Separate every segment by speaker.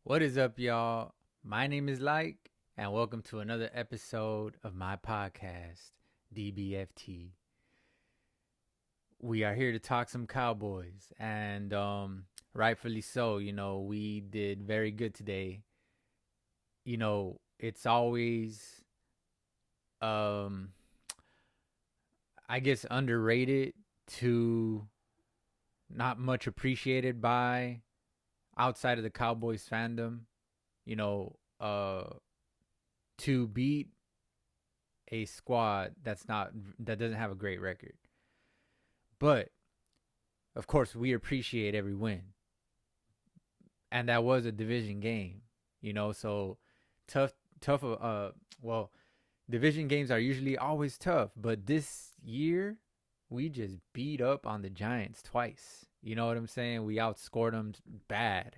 Speaker 1: What is up, y'all? My name is Like, and welcome to another episode of my podcast, DBFT. We are here to talk some Cowboys, and rightfully so. We did very good today. It's always, um, I guess, underrated to not much appreciated by outside of the Cowboys fandom. You know, to beat a squad that doesn't have a great record. But of course, we appreciate every win, and that was a division game. So tough, tough. Well, division games are usually always tough, but this year we just beat up on the Giants twice. You know what I'm saying? We outscored them bad.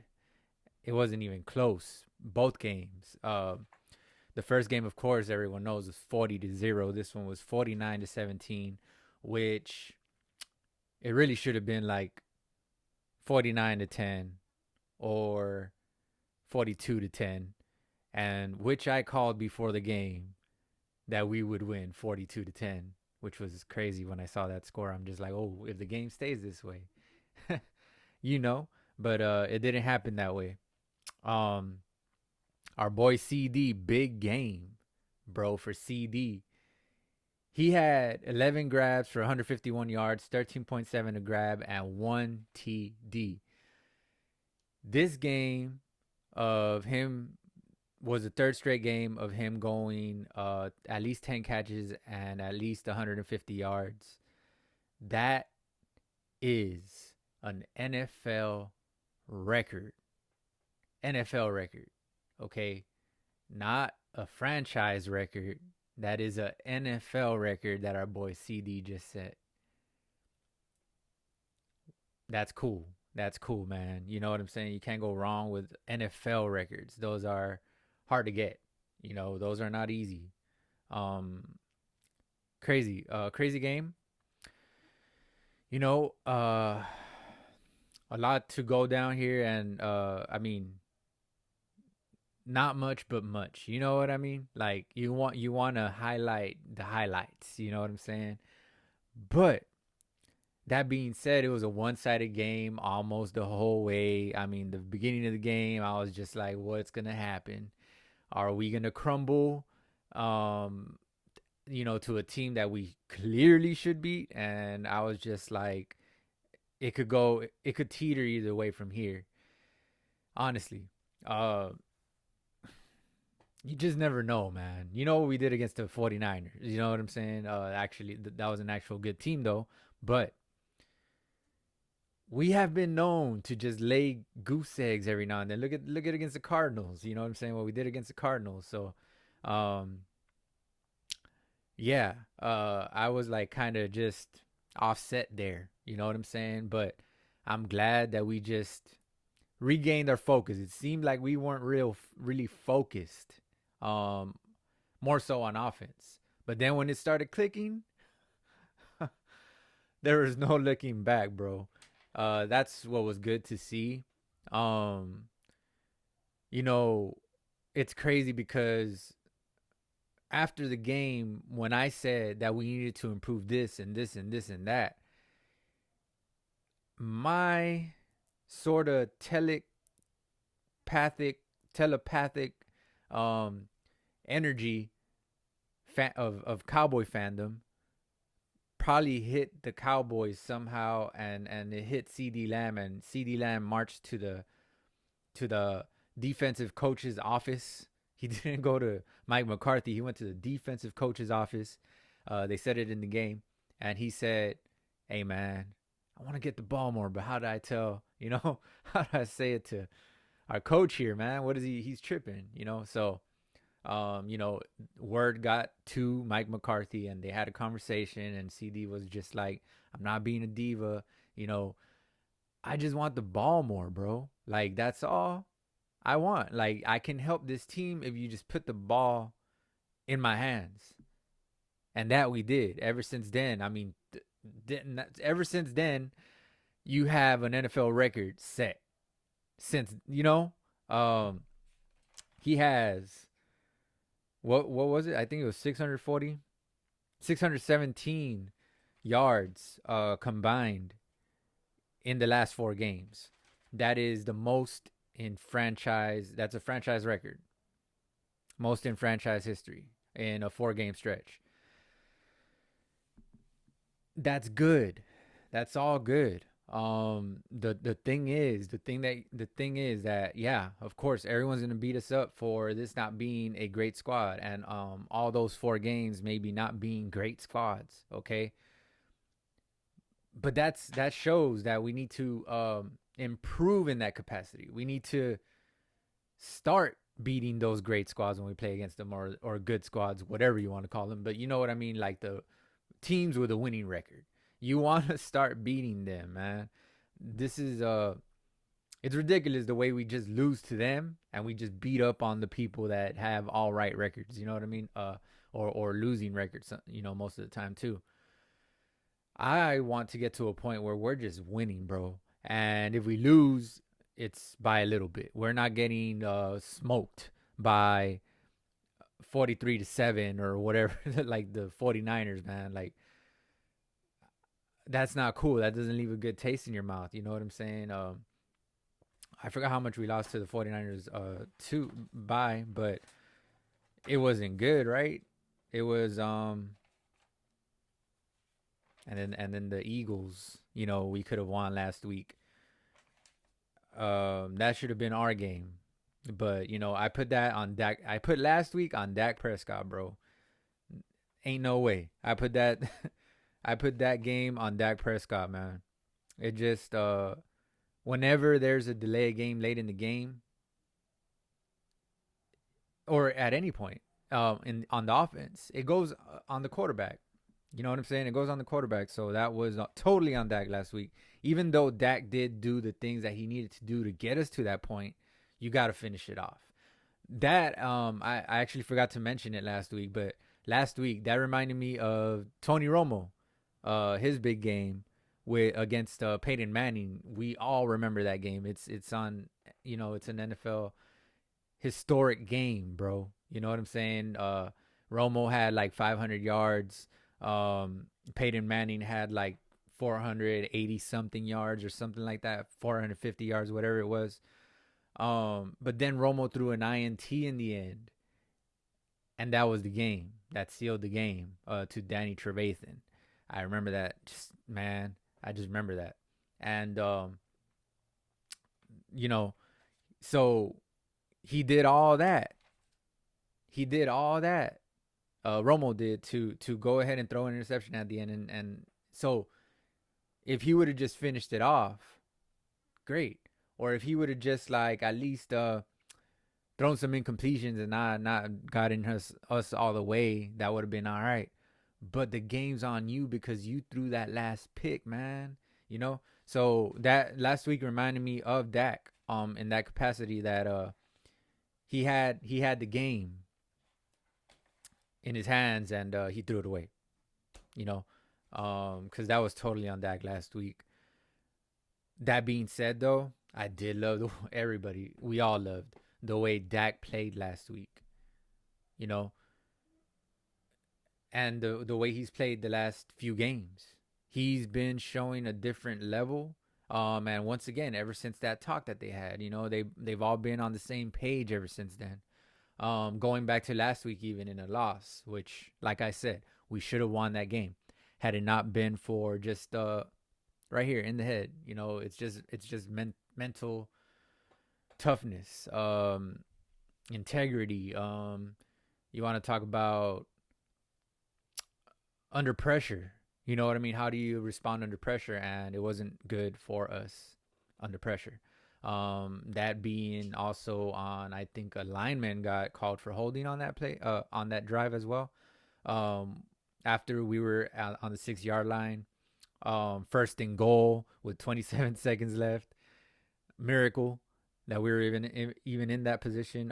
Speaker 1: It wasn't even close. Both games. The first game, of course, everyone knows was 40-0. This one was 49-17, which it really should have been like 49-10 or 42-10, and which I called before the game that we would win 42-10, which was crazy when I saw that score. I'm just like, oh, if the game stays this way, you know. But it didn't happen that way. Um, our boy CD, big game, bro, for CD. He had 11 grabs for 151 yards, 13.7 to grab, and 1 TD. This game of him was the third straight game of him going at least 10 catches and at least 150 yards. That is an NFL record. NFL record. Okay? Not a franchise record. That is a NFL record that our boy CD just set. That's cool. That's cool, man. You know what I'm saying? You can't go wrong with NFL records. Those are hard to get. Those are not easy. Um crazy game. You know, a lot to go down here, and I mean, not much but much. You know what I mean? Like you want to highlight the highlights, you know what I'm saying? But that being said, it was a one-sided game almost the whole way. I mean, the beginning of the game, I was just like, what's going to happen? Are we going to crumble um to a team that we clearly should beat? And I was just like, it could teeter either way from here. Honestly. You just never know, man. You know what we did against the 49ers. You know what I'm saying? Actually, that was an actual good team, though. But we have been known to just lay goose eggs every now and then. Look at against the Cardinals. You know what I'm saying? What we did against the Cardinals. So, um, yeah, I was like kind of just offset there. You know what I'm saying? But I'm glad that we just regained our focus. It seemed like we weren't really focused. Um, More so on offense. But then when it started clicking, there was no looking back, bro. That's what was good to see. Um, you know, it's crazy because after the game, when I said that we needed to improve this and this and this and that, my sort of telepathic um energy of Cowboy fandom probably hit the Cowboys somehow, and it hit CD Lamb, and CD Lamb marched to the defensive coach's office. He didn't go to Mike McCarthy. He went to the defensive coach's office. They said it in the game, and he said, "Hey man, I want to get the ball more, but how do I tell? How do I say it to our coach here, man? What is he? He's tripping, So um, you know, word got to Mike McCarthy, and they had a conversation, and CD was just like, I'm not being a diva, you know, I just want the ball more, bro. Like, that's all I want. Like, I can help this team if you just put the ball in my hands. And that we did. Ever since then, I mean, ever since then, you have an NFL record set. Since, Um, he has what was it? I think it was 640, 617 yards combined in the last 4 games. That is the most in franchise. That's a franchise record. Most in franchise history in a 4 game stretch. That's good. That's all good. The thing is that yeah, of course everyone's gonna beat us up for this not being a great squad, and all those 4 games maybe not being great squads. Okay, but that shows that we need to improve in that capacity. We need to start beating those great squads when we play against them, or good squads, whatever you want to call them. But you know what I mean, like the teams with a winning record. You want to start beating them, man. This is it's ridiculous the way we just lose to them and we just beat up on the people that have all right records. You know what I mean? Or losing records. You know, most of the time too. I want to get to a point where we're just winning, bro. And if we lose, it's by a little bit. We're not getting smoked by 43-7 or whatever, like the 49ers, man. Like, that's not cool. That doesn't leave a good taste in your mouth. You know what I'm saying? I forgot how much we lost to the 49ers but it wasn't good, right? It was and then the Eagles, you know, we could have won last week. That should have been our game. But, you know, I put that on Dak. I put last week on Dak Prescott, bro. Ain't no way. I put that I put that game on Dak Prescott, man. It just whenever there's a delay game late in the game or at any point in on the offense, it goes on the quarterback. You know what I'm saying? It goes on the quarterback. So that was totally on Dak last week. Even though Dak did do the things that he needed to do to get us to that point, you got to finish it off. That I actually forgot to mention it last week, but last week that reminded me of Tony Romo, his big game with against Peyton Manning. We all remember that game. It's on, you know, it's an NFL historic game, bro. You know what I'm saying? Romo had like 500 yards. Peyton Manning had like 480 something yards or something like that, 450 yards, whatever it was. But then Romo threw an INT in the end, and that was the game that sealed the game to Danny Trevathan. I remember that. Just man, I just remember that, and you know, so he did all that. He did all that. Romo did to go ahead and throw an interception at the end, and so if he would have just finished it off, great. Or if he would have just like at least thrown some incompletions and not gotten us all the way, that would have been all right. But the game's on you because you threw that last pick, man. You know, so that last week reminded me of Dak in that capacity that he had the game in his hands and he threw it away. You know, because that was totally on Dak last week. That being said, though, I did love everybody. We all loved the way Dak played last week. You know, and the way he's played the last few games. He's been showing a different level. And once again, ever since that talk that they had, you know, they've all been on the same page ever since then. Going back to last week, even in a loss, which, like I said, we should have won that game had it not been for just right here in the head. You know, it's just mental toughness, integrity. You want to talk about under pressure. You know what I mean? How do you respond under pressure? And it wasn't good for us under pressure. That being also on, I think a lineman got called for holding on that play, on that drive as well. After we were on the 6 yard line, first and goal with 27 seconds left. Miracle that we were even in that position.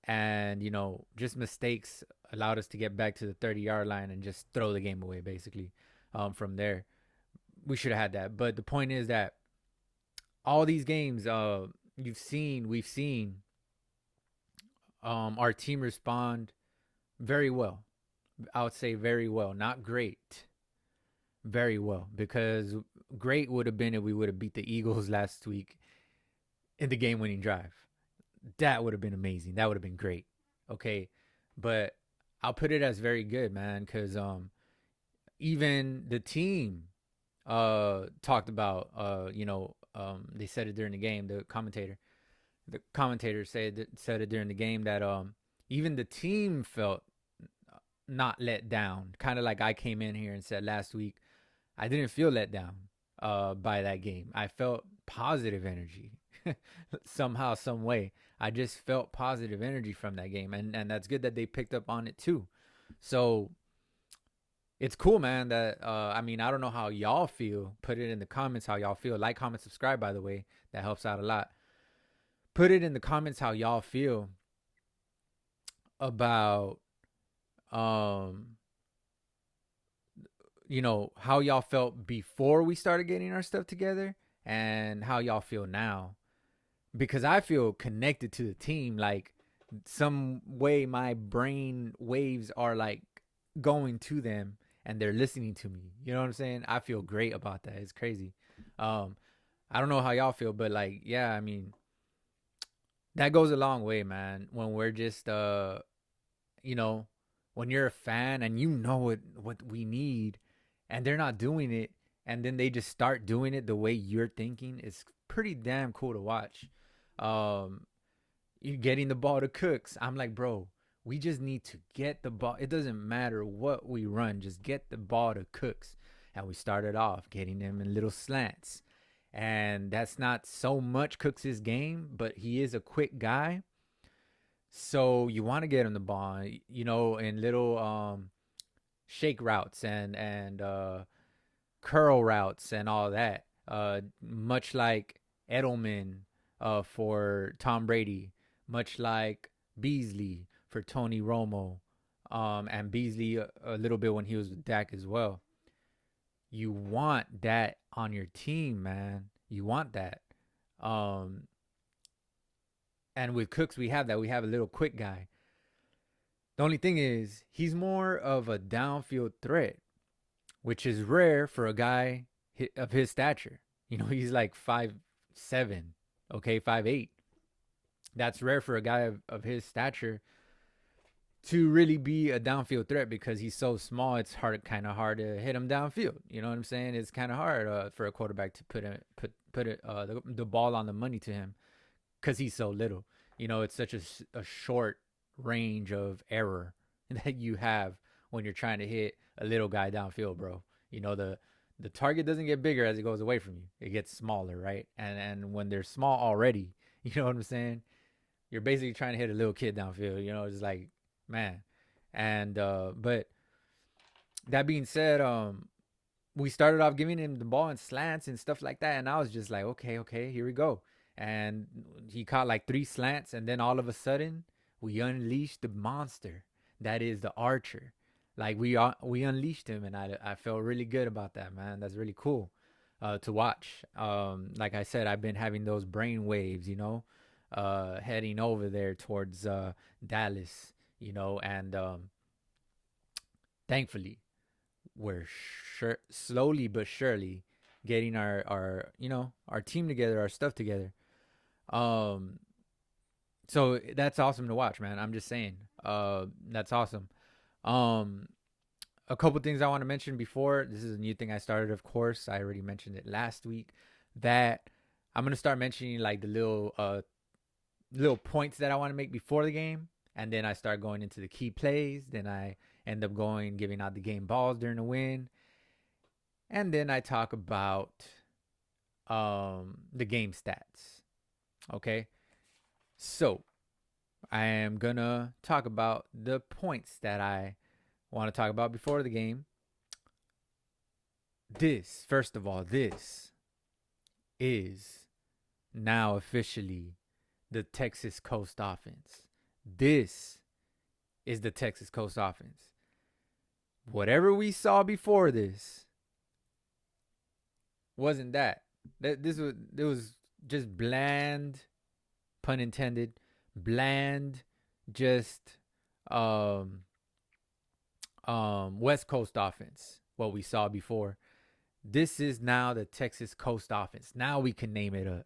Speaker 1: And you know, just mistakes allowed us to get back to the 30 yard line and just throw the game away basically. From there, we should have had that. But the point is that all these games, we've seen our team respond very well. I would say very well, not great, very well. Because great would have been if we would have beat the Eagles last week in the game-winning drive. That would have been amazing. That would have been great. Okay, but I'll put it as very good, man, because even the team talked about they said it during the game. The commentator said it during the game that even the team felt not let down. Kind of like I came in here and said last week, I didn't feel let down by that game. I felt positive energy somehow, some way. I just felt positive energy from that game, and that's good that they picked up on it too. So it's cool, man. That I mean, I don't know how y'all feel. Put it in the comments how y'all feel. Like, comment, subscribe. By the way, that helps out a lot. Put it in the comments how y'all feel about um how y'all felt before we started getting our stuff together and how y'all feel now, because I feel connected to the team. Like, some way my brain waves are like going to them and they're listening to me. You know what I'm saying? I feel great about that. It's crazy. I don't know how y'all feel, but like, yeah, I mean, that goes a long way, man. When we're just you know, when you're a fan and you know what we need, and they're not doing it, and then they just start doing it the way you're thinking, it's pretty damn cool to watch. Um, you getting the ball to Cooks, I'm like, bro, we just need to get the ball. It doesn't matter what we run, just get the ball to Cooks. And we started off getting them in little slants. And that's not so much Cooks' game, but he is a quick guy. So you want to get him the ball, in little shake routes and curl routes and all that. Much like Edelman for Tom Brady, much like Beasley for Tony Romo, and Beasley a little bit when he was with Dak as well. You want that on your team, man. You want that. Um, and with Cooks, we have that. We have a little quick guy. The only thing is, he's more of a downfield threat, which is rare for a guy of his stature. He's like 5'7", okay, 5'8". That's rare for a guy of his stature to really be a downfield threat, because he's so small. It's kind of hard to hit him downfield. You know what I'm saying? It's kind of hard for a quarterback to put the ball on the money to him, because he's so little. It's such a short range of error that you have when you're trying to hit a little guy downfield, bro. The target doesn't get bigger as it goes away from you. It gets smaller, right? And when they're small already, you know what I'm saying? You're basically trying to hit a little kid downfield. It's like, man. And but that being said, we started off giving him the ball in slants and stuff like that, and I was just like, okay, here we go. And he caught like 3 slants, and then all of a sudden we unleashed the monster that is the Archer. Like, we unleashed him, and I felt really good about that, man. That's really cool to watch. Like I said, I've been having those brain waves, heading over there towards Dallas, and thankfully we're slowly but surely getting our team together, our stuff together. So that's awesome to watch, man. I'm just saying, that's awesome. A couple things I want to mention before. This is a new thing I started, of course. I already mentioned it last week, that I'm gonna start mentioning like the little points that I want to make before the game, and then I start going into the key plays. Then I end up giving out the game balls during the win, and then I talk about the game stats. Okay, so I am gonna talk about the points that I want to talk about before the game. First of all, this is now officially the Texas Coast offense. This is the Texas Coast offense. Whatever we saw before this wasn't that. It was just bland pun intended, bland, just um West Coast offense, what we saw before. This is now the Texas Coast offense. Now we can name it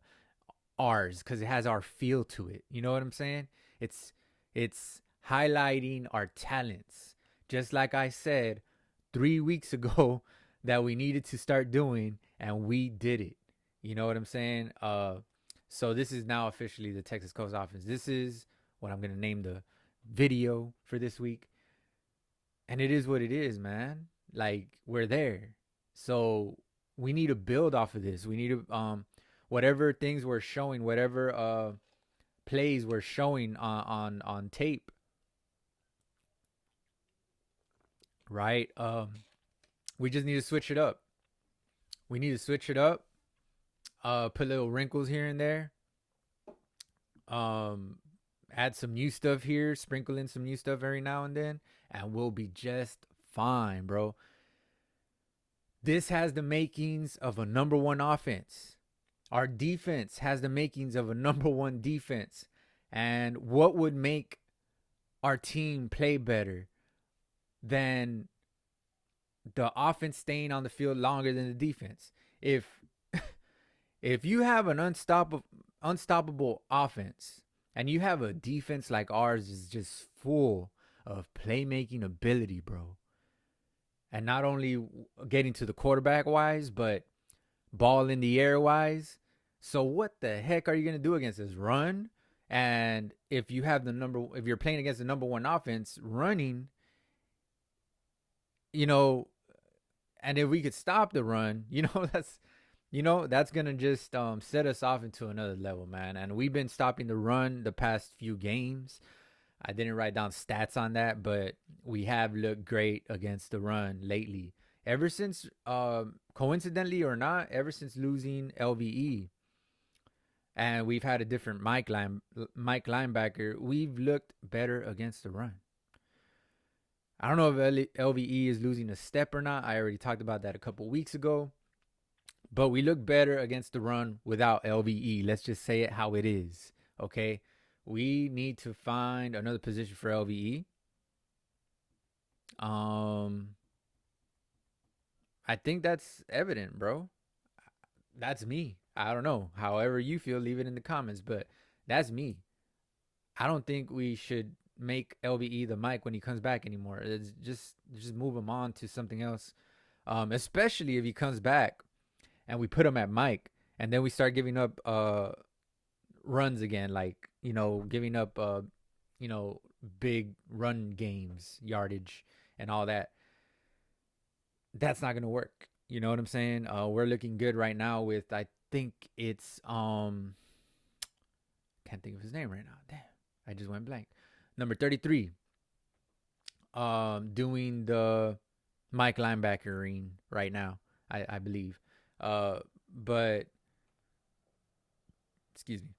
Speaker 1: ours because it has our feel to it. You know what I'm saying? It's it's highlighting our talents. Just like I said 3 weeks ago that we needed to start doing, and we did it. You know what I'm saying? So this is now officially the Texas Coast offense. This is what I'm gonna name the video for this week. And it is what it is, man. Like, we're there. So we need to build off of this. We need to whatever things we're showing, whatever plays we're showing on tape, right? We just need to switch it up. We need to switch it up. Put little wrinkles here and there. Add some new stuff here, sprinkle in some new stuff every now and then, and we'll be just fine, bro. This has the makings of a number one offense. Our defense has the makings of a number one defense. And what would make our team play better than the offense staying on the field longer than the defense? If you have an unstoppable offense and you have a defense like ours is just full of playmaking ability, bro. And not only getting to the quarterback wise, but ball in the air wise. So what the heck are you going to do against us? Run? And if you have if you're playing against the number one offense, running, and if we could stop the run, that's going to just set us off into another level, man. And we've been stopping the run the past few games. I didn't write down stats on that, but we have looked great against the run lately. Ever since, coincidentally or not, ever since losing LVE, and we've had a different Mike linebacker, we've looked better against the run. I don't know if LVE is losing a step or not. I already talked about that a couple weeks ago. But we look better against the run without LVE. Let's just say it how it is, okay? We need to find another position for LVE. I think that's evident, bro. That's me. I don't know. However you feel, leave it in the comments. But that's me. I don't think we should make LVE the Mike when he comes back anymore. It's just move him on to something else. Especially if he comes back and we put him at Mike, and then we start giving up runs again, like, giving up big run games, yardage, and all that. That's not gonna work. You know what I'm saying? We're looking good right now with, I think it's can't think of his name right now. Damn, I just went blank. Number 33. Doing the Mike linebacker right now, I believe. But excuse me.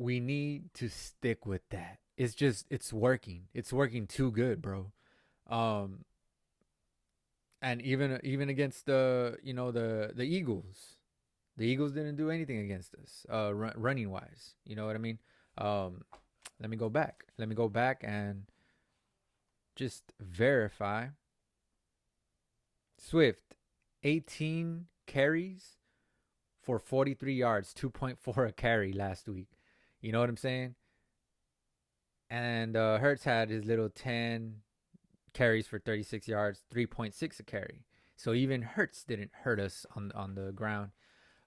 Speaker 1: We need to stick with that. It's working. It's working too good, bro. And even against the Eagles. The Eagles didn't do anything against us, running wise. You know what I mean? Let me go back. Let me go back and just verify. Swift, 18 carries for 43 yards, 2.4 a carry last week. You know what I'm saying? And Hurts had his little 10 carries for 36 yards, 3.6 a carry. So even Hurts didn't hurt us on the ground.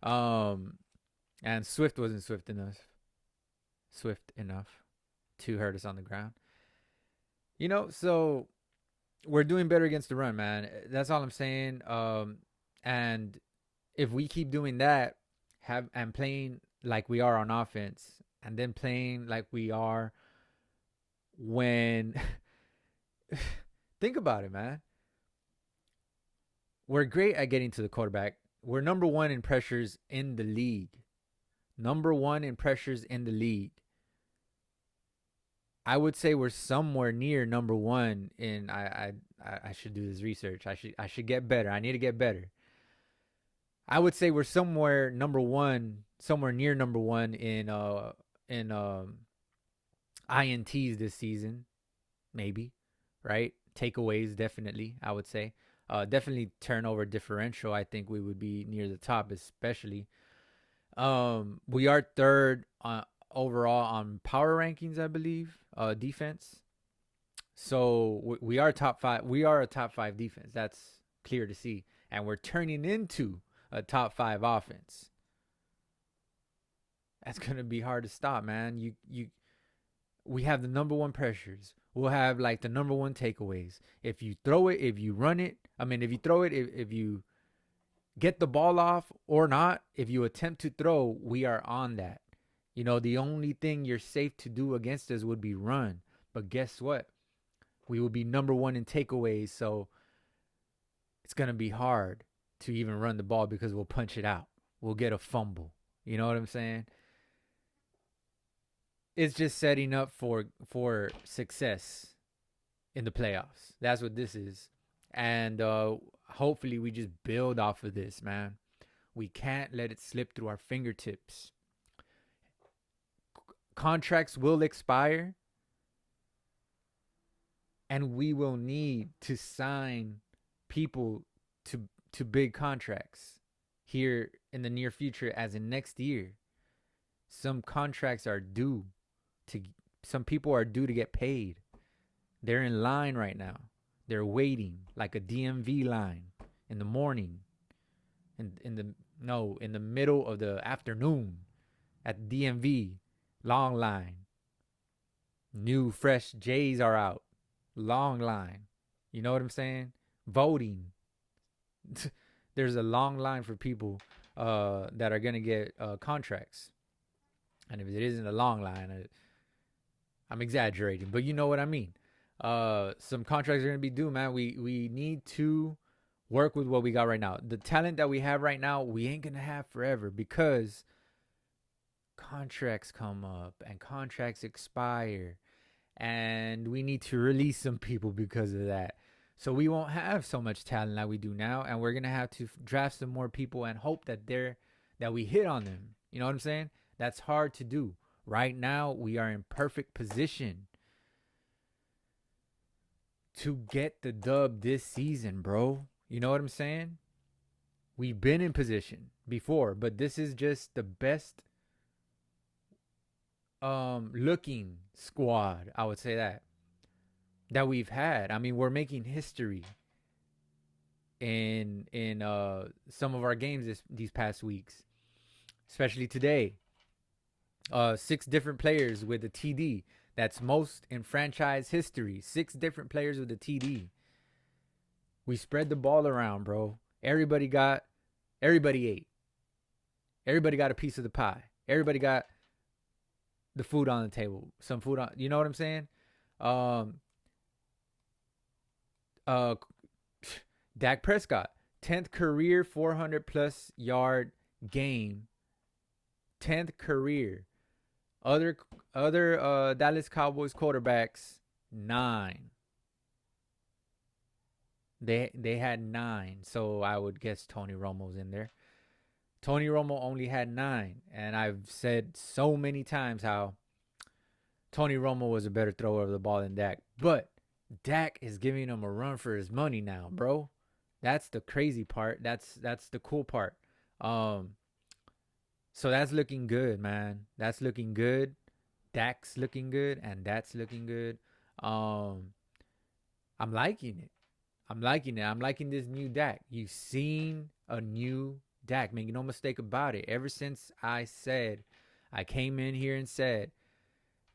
Speaker 1: And Swift wasn't swift enough to hurt us on the ground. So we're doing better against the run, man. That's all I'm saying. And if we keep doing that, and playing like we are on offense, and then playing like we are when think about it, man. We're great at getting to the quarterback. We're number one in pressures in the league. Number one in pressures in the league. I would say we're somewhere near number one in I should do this research. I should get better. I need to get better. I would say we're somewhere near number one in INTs this season, maybe, right? Takeaways, definitely, I would say. Definitely turnover differential. I think we would be near the top, especially. We are third overall on power rankings, I believe. Defense. So we are top five. We are a top five defense. That's clear to see, and we're turning into a top five offense. That's gonna be hard to stop, man. We have the number one pressures. We'll have like the number one takeaways. If you throw it, if you run it, if you throw it, if you get the ball off or not, if you attempt to throw, we are on that. The only thing you're safe to do against us would be run. But guess what? We will be number one in takeaways, so it's going to be hard to even run the ball because we'll punch it out. We'll get a fumble. You know what I'm saying? It's just setting up for success in the playoffs. That's what this is. And hopefully we just build off of this, man. We can't let it slip through our fingertips. Contracts will expire, and we will need to sign people to big contracts here in the near future, as in next year. Some contracts are due. Some people are due to get paid. They're in line right now. They're waiting like a DMV line in the morning, in the middle of the afternoon at DMV, long line. New fresh J's are out, long line. You know what I'm saying? Voting. There's a long line for people that are gonna get contracts, and if it isn't a long line, I'm exaggerating, but you know what I mean. Some contracts are gonna be due, man. We need to work with what we got right now. The talent that we have right now, we ain't gonna have forever, because contracts come up and contracts expire, and we need to release some people because of that. So we won't have so much talent like we do now, and we're gonna have to draft some more people and hope that we hit on them. You know what I'm saying? That's hard to do. Right now, we are in perfect position to get the dub this season, bro. You know what I'm saying? We've been in position before, but this is just the best looking squad, I would say that we've had. We're making history in some of our games these past weeks, especially today. 6 different players with a TD. That's most in franchise history. 6 different players with a TD. We spread the ball around, bro. Everybody ate. Everybody got a piece of the pie. Everybody got the food on the table. Some food on, you know what I'm saying? Dak Prescott, 10th career 400 plus yard game. 10th career. Other Dallas Cowboys quarterbacks, 9. They had 9, so I would guess Tony Romo's in there. Tony Romo only had 9, and I've said so many times how Tony Romo was a better thrower of the ball than Dak. But Dak is giving him a run for his money now, bro. That's the crazy part. That's the cool part. So that's looking good, man. That's looking good. Dak's looking good, and that's looking good. I'm liking it. I'm liking this new Dak. You've seen a new Dak. Make no mistake about it. Ever since I came in here and said,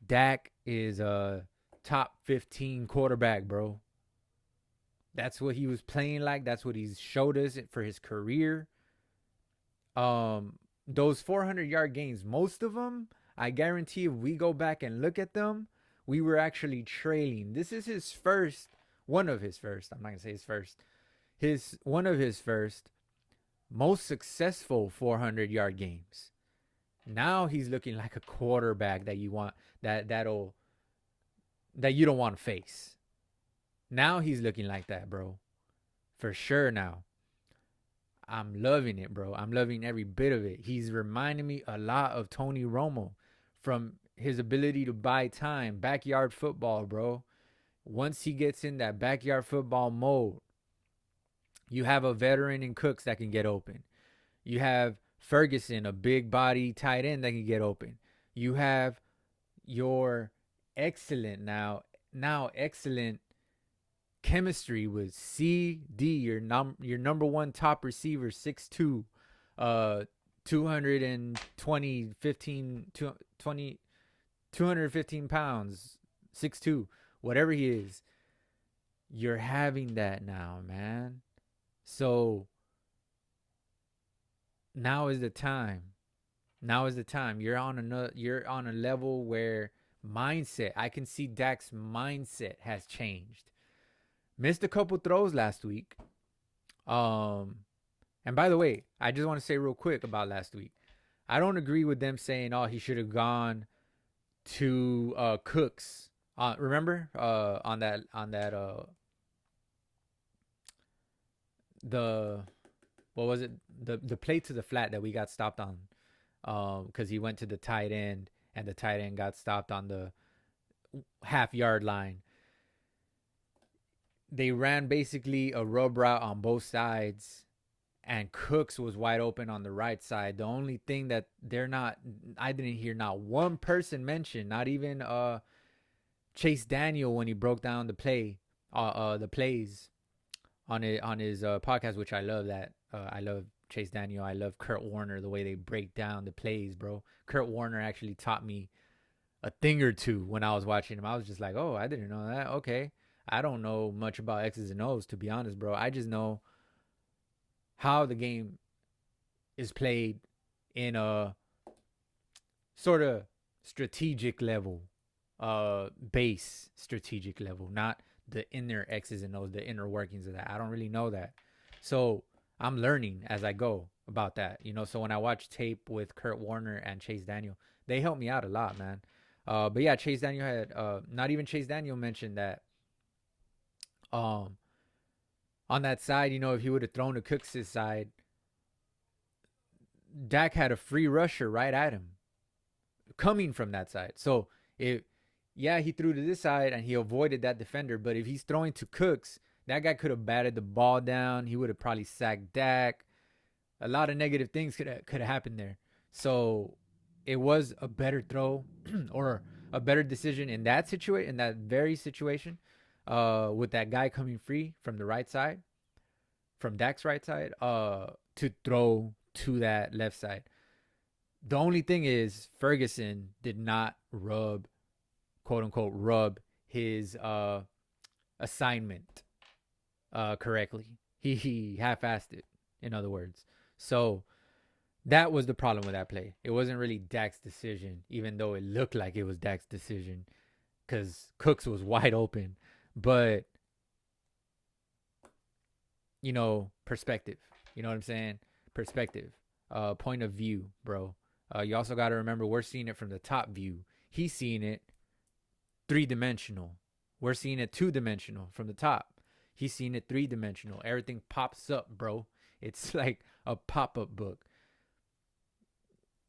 Speaker 1: Dak is a top 15 quarterback, bro. That's what he was playing like. That's what he's showed us for his career. Those 400-yard games, most of them, I guarantee if we go back and look at them, we were actually trailing. This is one of his first. I'm not going to say his first. One of his first most successful 400-yard games. Now he's looking like a quarterback that you want, that you don't want to face. Now he's looking like that, bro. For sure now. I'm loving it, bro. I'm loving every bit of it. He's reminding me a lot of Tony Romo from his ability to buy time, backyard football, bro. Once he gets in that backyard football mode, you have a veteran in Cooks that can get open. You have Ferguson, a big body tight end that can get open. You have your excellent now excellent chemistry with CD, your number one top receiver, 6'2", 220, 215 pounds, 6'2", whatever he is. You're having that now, man. So now is the time. Now is the time. You're on a level where mindset. I can see Dak's mindset has changed. Missed a couple throws last week. And by the way, I just want to say real quick about last week. I don't agree with them saying, "Oh, he should have gone to Cooks." Remember on that the what was it, the play to the flat that we got stopped on, because he went to the tight end and the tight end got stopped on the half-yard line. They ran basically a rub route on both sides, and Cooks was wide open on the right side. The only thing that I didn't hear not one person mention, not even Chase Daniel when he broke down the plays on his podcast, which I love that. I love Chase Daniel. I love Kurt Warner, the way they break down the plays, bro. Kurt Warner actually taught me a thing or two when I was watching him. I was just like, oh, I didn't know that. Okay. I don't know much about X's and O's, to be honest, bro. I just know how the game is played in a sort of strategic level, base strategic level, not the inner X's and O's, the inner workings of that. I don't really know that. So I'm learning as I go about that, So when I watch tape with Kurt Warner and Chase Daniel, they help me out a lot, man. But yeah, Chase Daniel had, not even Chase Daniel mentioned that, on that side, if he would have thrown to Cooks' side, Dak had a free rusher right at him coming from that side. So he threw to this side and he avoided that defender. But if he's throwing to Cooks, that guy could have batted the ball down. He would have probably sacked Dak. A lot of negative things could have happened there. So it was a better throw or a better decision in that very situation, with that guy coming free from the right side, from Dak's right side, to throw to that left side. The only thing is Ferguson did not quote unquote rub his assignment correctly. He half-assed it, in other words. So that was the problem with that play. It wasn't really Dak's decision, even though it looked like it was Dak's decision, because Cooks was wide open. But perspective. You know what I'm saying? Perspective. Point of view, bro. You also got to remember, we're seeing it from the top view. He's seeing it 3-dimensional. We're seeing it 2-dimensional from the top. He's seeing it 3-dimensional. Everything pops up, bro. It's like a pop-up book.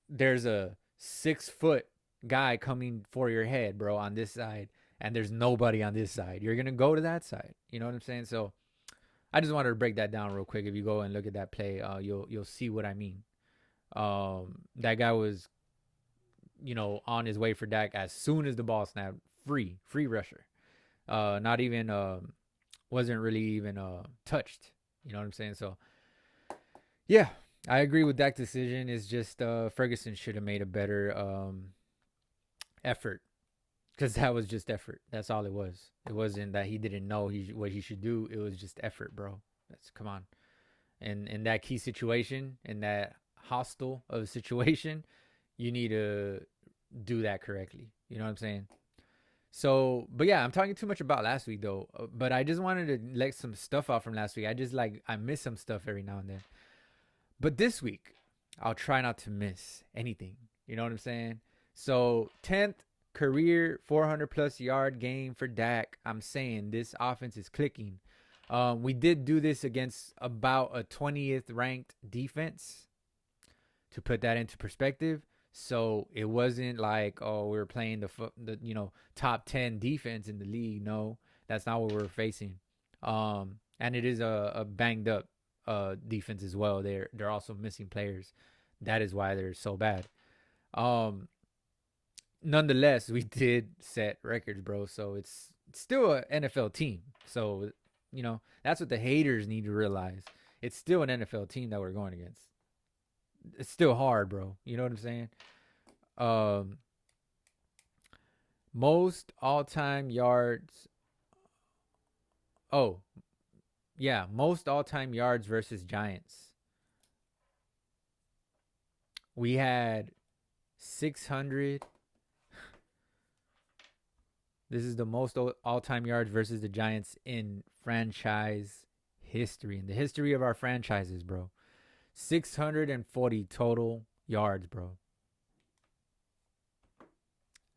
Speaker 1: There's a 6-foot guy coming for your head, bro, on this side, and there's nobody on this side. You're going to go to that side. You know what I'm saying? So I just wanted to break that down real quick. If you go and look at that play, you'll see what I mean. That guy was, on his way for Dak as soon as the ball snapped. Free rusher. Not even, wasn't really even touched. You know what I'm saying? So, yeah, I agree with Dak's decision. It's just Ferguson should have made a better effort, because that was just effort. That's all it was. It wasn't that he didn't know what he should do. It was just effort, bro. Come on. And in that key situation, in that hostile of a situation, you need to do that correctly. You know what I'm saying? So, but yeah, I'm talking too much about last week though. But I just wanted to let some stuff out from last week. I miss some stuff every now and then. But this week, I'll try not to miss anything. You know what I'm saying? So 10th career 400+ yard game for Dak. I'm saying this offense is clicking. We did do this against about a 20th ranked defense, to put that into perspective. So it wasn't like, oh, we were playing the top 10 defense in the league. No, that's not what we're facing. And it is a banged up defense as well. They're also missing players. That is why they're so bad. Um, Nonetheless, we did set records, bro. So it's still an NFL team. So that's what the haters need to realize. It's still an NFL team that we're going against. It's still hard, bro. You know what I'm saying? Um, Most all-time yards. Oh, yeah, most all-time yards versus Giants. We had 600. This is the most all-time yards versus the Giants in franchise history, in the history of our franchises, bro. 640 total yards, bro.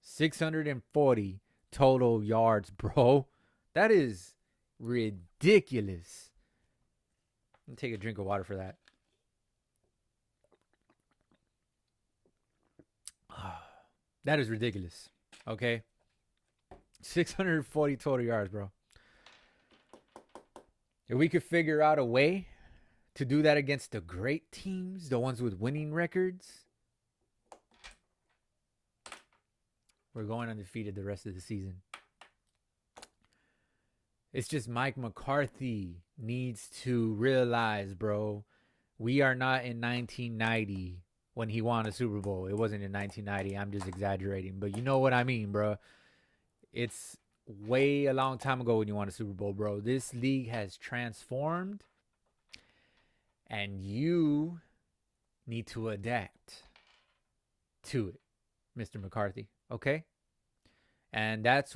Speaker 1: 640 total yards, bro. That is ridiculous. Let me take a drink of water for that. That is ridiculous. Okay. 640 total yards, bro. If we could figure out a way to do that against the great teams, the ones with winning records, we're going undefeated the rest of the season. It's just Mike McCarthy needs to realize, bro, we are not in 1990 when he won a Super Bowl. It wasn't in 1990. I'm just exaggerating. But you know what I mean, bro. It's way a long time ago when you won a Super Bowl, bro. This league has transformed, and you need to adapt to it, Mr. McCarthy. Okay? And that's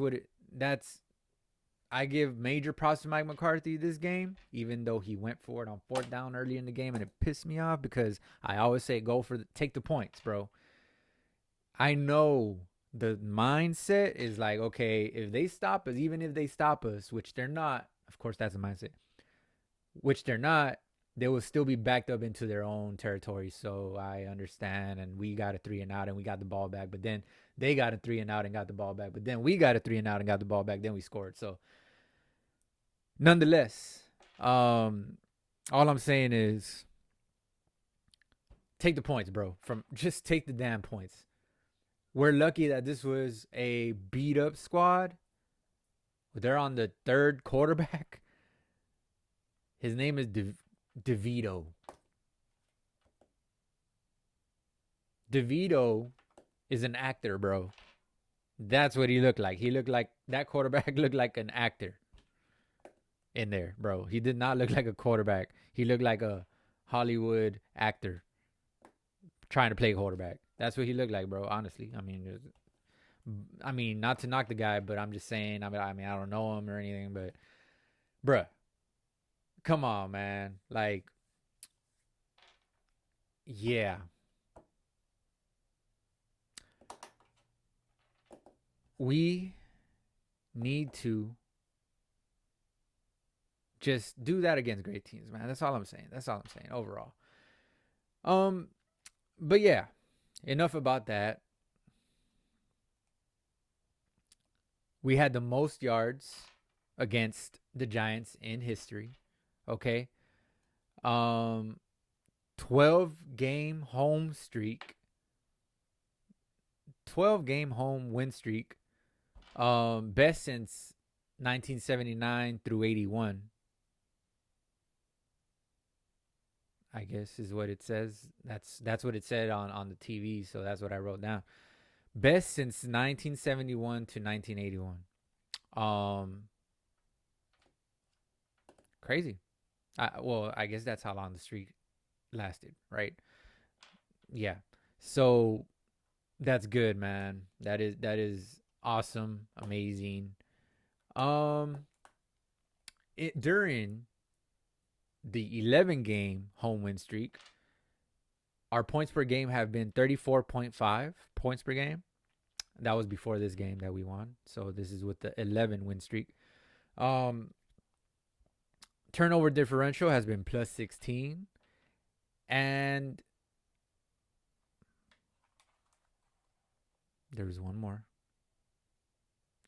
Speaker 1: I give major props to Mike McCarthy this game, even though he went for it on 4th down early in the game, and it pissed me off because I always say take the points, bro. I know the mindset is like, okay, if they stop us, even if they stop us, which they're not, of course that's a mindset, which they're not, they will still be backed up into their own territory. So I understand, and we got a 3-and-out and we got the ball back, but then they got a 3-and-out and got the ball back, but then we got a 3-and-out and got the ball back, then we scored. So nonetheless, all I'm saying is take the points, bro. Just take the damn points. We're lucky that this was a beat up squad. They're on the 3rd quarterback. His name is DeVito. DeVito is an actor, bro. That's what he looked like. He looked like that quarterback looked like an actor in there, bro. He did not look like a quarterback. He looked like a Hollywood actor trying to play quarterback. That's what he looked like, bro. Honestly, I mean, not to knock the guy, but I'm just saying. I don't know him or anything, but, bruh, come on, man. Like, yeah. We need to just do that against great teams, man. That's all I'm saying. Overall. But yeah, enough about that. We had the most yards against the Giants in history. Okay. 12-game home streak. 12-game home win streak. Best since 1979 through 81. I guess is what it says. That's what it said on the TV, so that's what I wrote down. Best since 1971 to 1981. Crazy. I guess that's how long the streak lasted, right? Yeah. So that's good, man. That is awesome, amazing. During the 11-game home win streak, our points per game have been 34.5 points per game. That was before this game that we won. So this is with the 11 win streak. Turnover differential has been plus 16. And There was one more.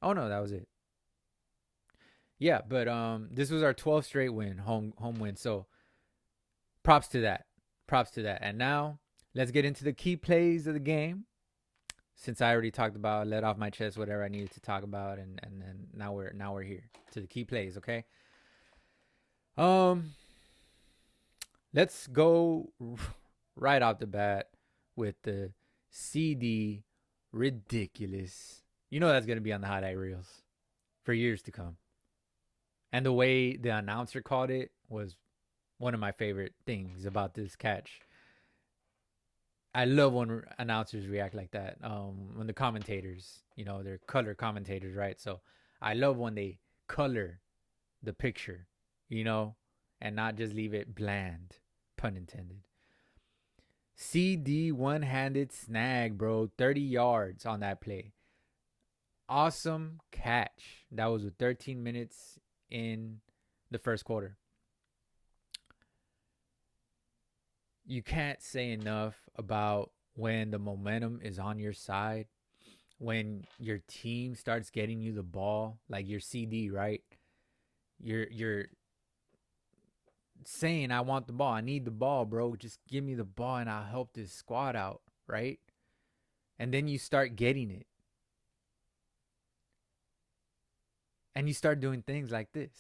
Speaker 1: Oh no, that was it. Yeah, but this was our 12th straight win, home win. So props to that. Props to that. And now let's get into the key plays of the game. Since I already talked about, let off my chest whatever I needed to talk about, and then now we're here to the key plays. Okay. Um, let's go right off the bat with the CD ridiculous. You know that's gonna be on the highlight reels for years to come. And the way the announcer called it was one of my favorite things about this catch. I love when announcers react like that. When the commentators, they're color commentators, right? So I love when they color the picture, and not just leave it bland, pun intended. CD one-handed snag, bro. 30 yards on that play. Awesome catch. That was with 13 minutes in the first quarter. You can't say enough about when the momentum is on your side, when your team starts getting you the ball, like your CD, right? You're saying, I want the ball. I need the ball, bro. Just give me the ball and I'll help this squad out, right? And then you start getting it. And you start doing things like this.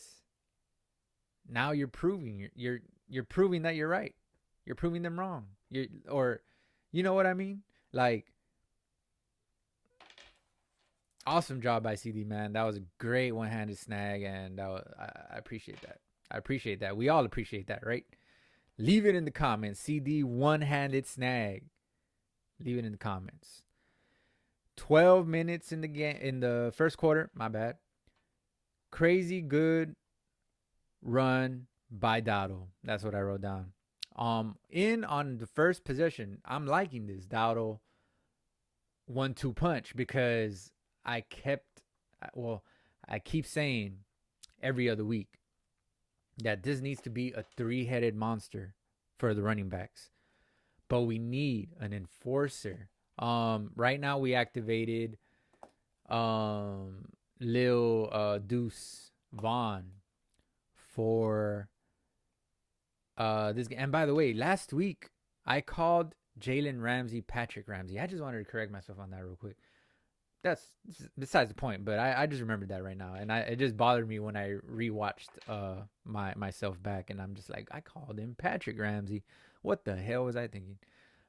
Speaker 1: Now you're proving you're proving that you're right. You're proving them wrong. Or you know what I mean? Like, awesome job by CD, man. That was a great one-handed snag, and I appreciate that. I appreciate that. We all appreciate that, right? Leave it in the comments. CD one-handed snag. Leave it in the comments. 12 minutes in the game, in the first quarter. My bad. Crazy good run by Dowdle. That's what I wrote down. In on the first possession, I'm liking this Dowdle 1-2 punch because I keep saying every other week that this needs to be a three-headed monster for the running backs. But we need an enforcer. Right now we activated Lil Deuce Vaughn for this game. And by the way, last week I called Jalen Ramsey Patrick Ramsey. I just wanted to correct myself on that real quick. That's besides the point, but I just remembered that right now, and it just bothered me when I rewatched myself back, and I'm just like, I called him Patrick Ramsey. What the hell was I thinking?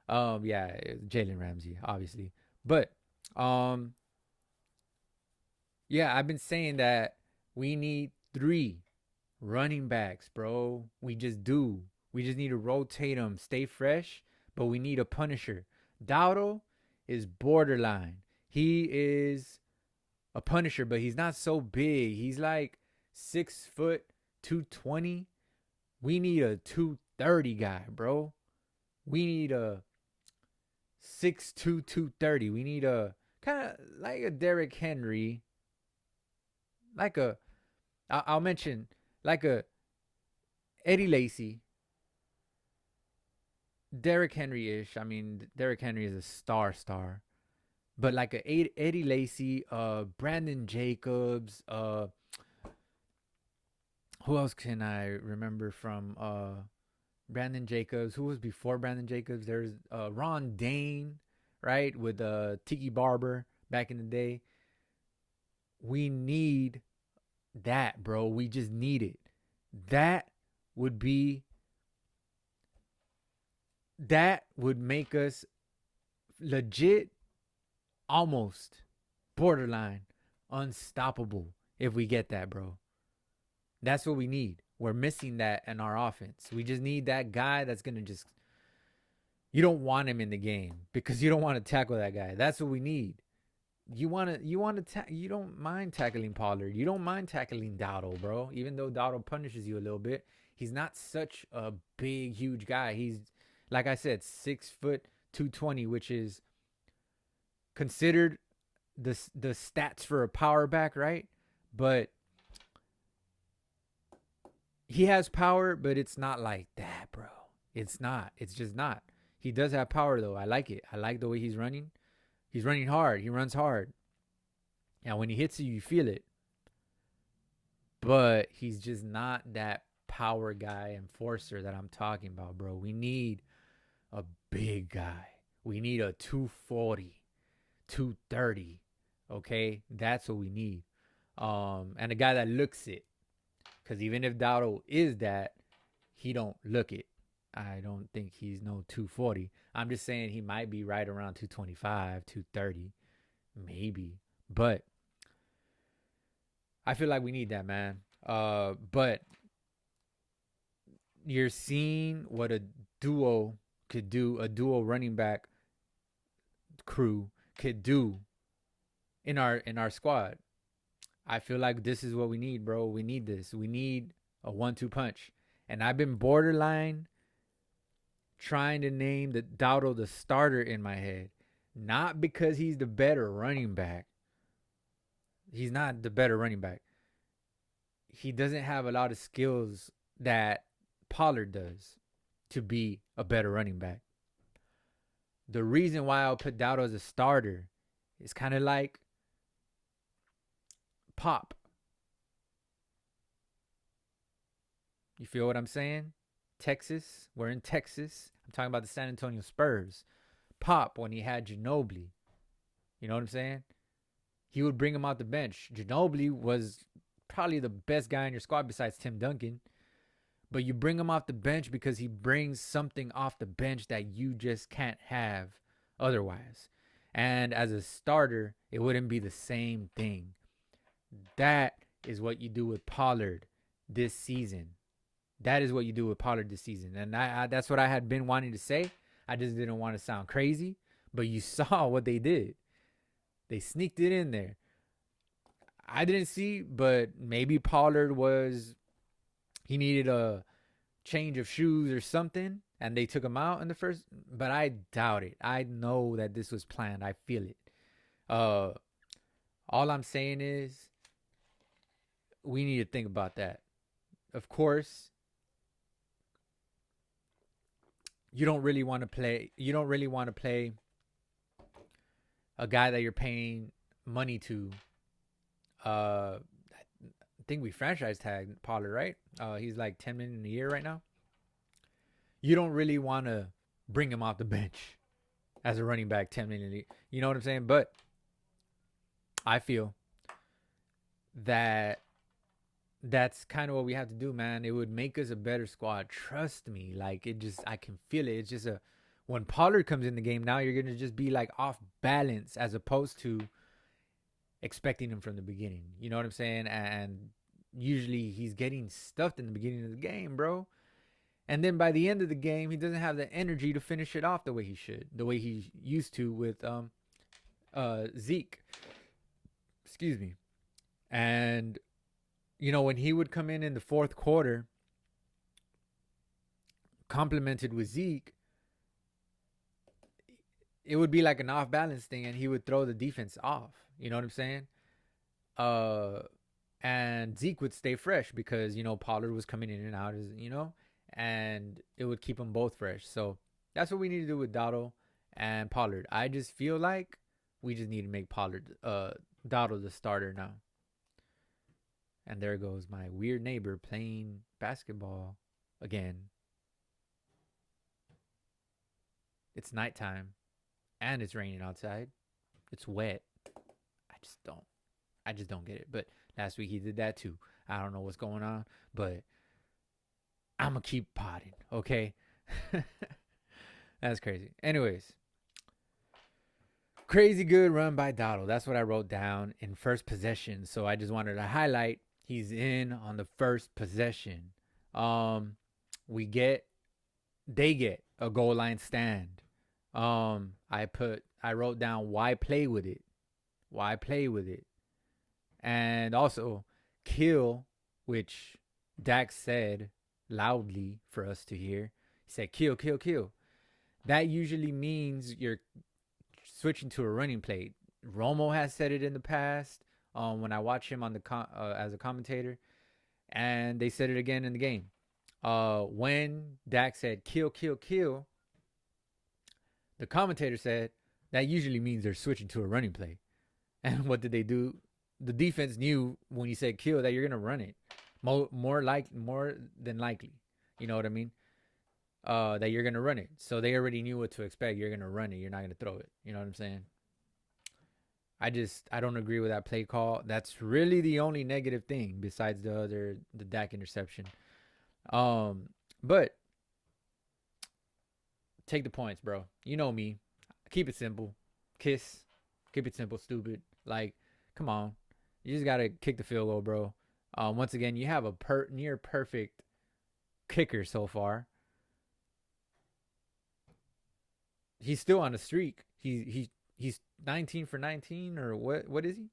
Speaker 1: Yeah, Jalen Ramsey, obviously, but yeah, I've been saying that we need 3 running backs, bro. We just do. We just need to rotate them, stay fresh, but we need a punisher. Dowdle is borderline. He is a punisher, but he's not so big. He's like 6 foot, 220. We need a 230 guy, bro. We need a 6'2", 230. We need a kind of like a Derrick Henry. I'll mention like a Eddie Lacy. Derrick Henry-ish. I mean, Derrick Henry is a star. But like a Eddie Lacy, Brandon Jacobs, who else can I remember from Brandon Jacobs? Who was before Brandon Jacobs? There's Ron Dane, right? With Tiki Barber back in the day. We need that, bro. We just need it. That would make us legit, almost borderline unstoppable if we get that, bro. That's what we need. We're missing that in our offense. We just need that guy that's going to just, you don't want him in the game because you don't want to tackle that guy. That's what we need. You don't mind tackling Pollard. You don't mind tackling Dowdle, bro. Even though Dowdle punishes you a little bit, he's not such a big, huge guy. He's, like I said, 6 foot, 220, which is considered the stats for a power back, right? But he has power, but it's not like that, bro. It's not. It's just not. He does have power, though. I like it. I like the way he's running. He's running hard. He runs hard. And when he hits you, you feel it. But he's just not that power guy enforcer that I'm talking about, bro. We need a big guy. We need a 240, 230. Okay? That's what we need. And a guy that looks it. Because even if Dowdle is that, he don't look it. I don't think he's no 240. I'm just saying he might be right around 225, 230, maybe. But I feel like we need that, man. But you're seeing what a duo could do, a duo running back crew could do in our squad. I feel like this is what we need, bro. We need this. We need a 1-2 punch. And I've been borderline trying to name the Dowdle the starter in my head. Not because he's the better running back. He's not the better running back. He doesn't have a lot of skills that Pollard does to be a better running back. The reason why I'll put Dowdle as a starter is kind of like Pop. You feel what I'm saying? Texas. We're in Texas. I'm talking about the San Antonio Spurs. Pop, when he had Ginobili. You know what I'm saying? He would bring him out the bench. Ginobili was probably the best guy in your squad besides Tim Duncan. But you bring him off the bench because he brings something off the bench that you just can't have otherwise. And as a starter, it wouldn't be the same thing. That is what you do with Pollard this season. That is what you do with Pollard this season. And that's what I had been wanting to say. I just didn't want to sound crazy. But you saw what they did. They sneaked it in there. I didn't see, but maybe Pollard he needed a change of shoes or something, and they took him out in the first. But I doubt it. I know that this was planned. I feel it. All I'm saying is we need to think about that. Of course, you don't really want to play a guy that you're paying money to. I think we franchise tagged Pollard, right? He's like $10 million a year right now. You don't really want to bring him off the bench as a running back, $10 million a year. You know what I'm saying? But I feel that that's kind of what we have to do, man. It would make us a better squad. Trust me. Like, I can feel it. It's just when Pollard comes in the game, now you're going to just be like off balance as opposed to expecting him from the beginning. You know what I'm saying? And usually he's getting stuffed in the beginning of the game, bro. And then by the end of the game, he doesn't have the energy to finish it off the way he should, the way he used to with Zeke. Excuse me. And you know, when he would come in the fourth quarter, complemented with Zeke, it would be like an off balance thing, and he would throw the defense off. You know what I'm saying? And Zeke would stay fresh because, you know, Pollard was coming in and out, and it would keep them both fresh. So that's what we need to do with Dowdle and Pollard. I just feel like we just need to make Dowdle the starter now. And there goes my weird neighbor playing basketball again. It's nighttime and it's raining outside. It's wet. I just don't get it. But last week he did that too. I don't know what's going on, but I'm going to keep potting, okay? That's crazy. Anyways, crazy good run by Dowdle. That's what I wrote down in first possession. So I just wanted to highlight he's in on the first possession. They get a goal line stand. I wrote down why play with it. Why play with it? And also kill, which Dak said loudly for us to hear. He said kill, kill, kill. That usually means you're switching to a running play. Romo has said it in the past. When I watch him on as a commentator, and they said it again in the game. When Dak said kill, kill, kill, the commentator said that usually means they're switching to a running play. And what did they do? The defense knew when you said kill that you're gonna run it, more than likely. You know what I mean? That you're gonna run it. So they already knew what to expect. You're gonna run it. You're not gonna throw it. You know what I'm saying? I don't agree with that play call. That's really the only negative thing besides the Dak interception. Um, but take the points, bro. You know me. Keep it simple. Kiss. Keep it simple, stupid. Like, come on. You just gotta kick the field goal, bro. Once again, you have a near perfect kicker so far. He's still on a streak. He's 19 for 19 or what is he?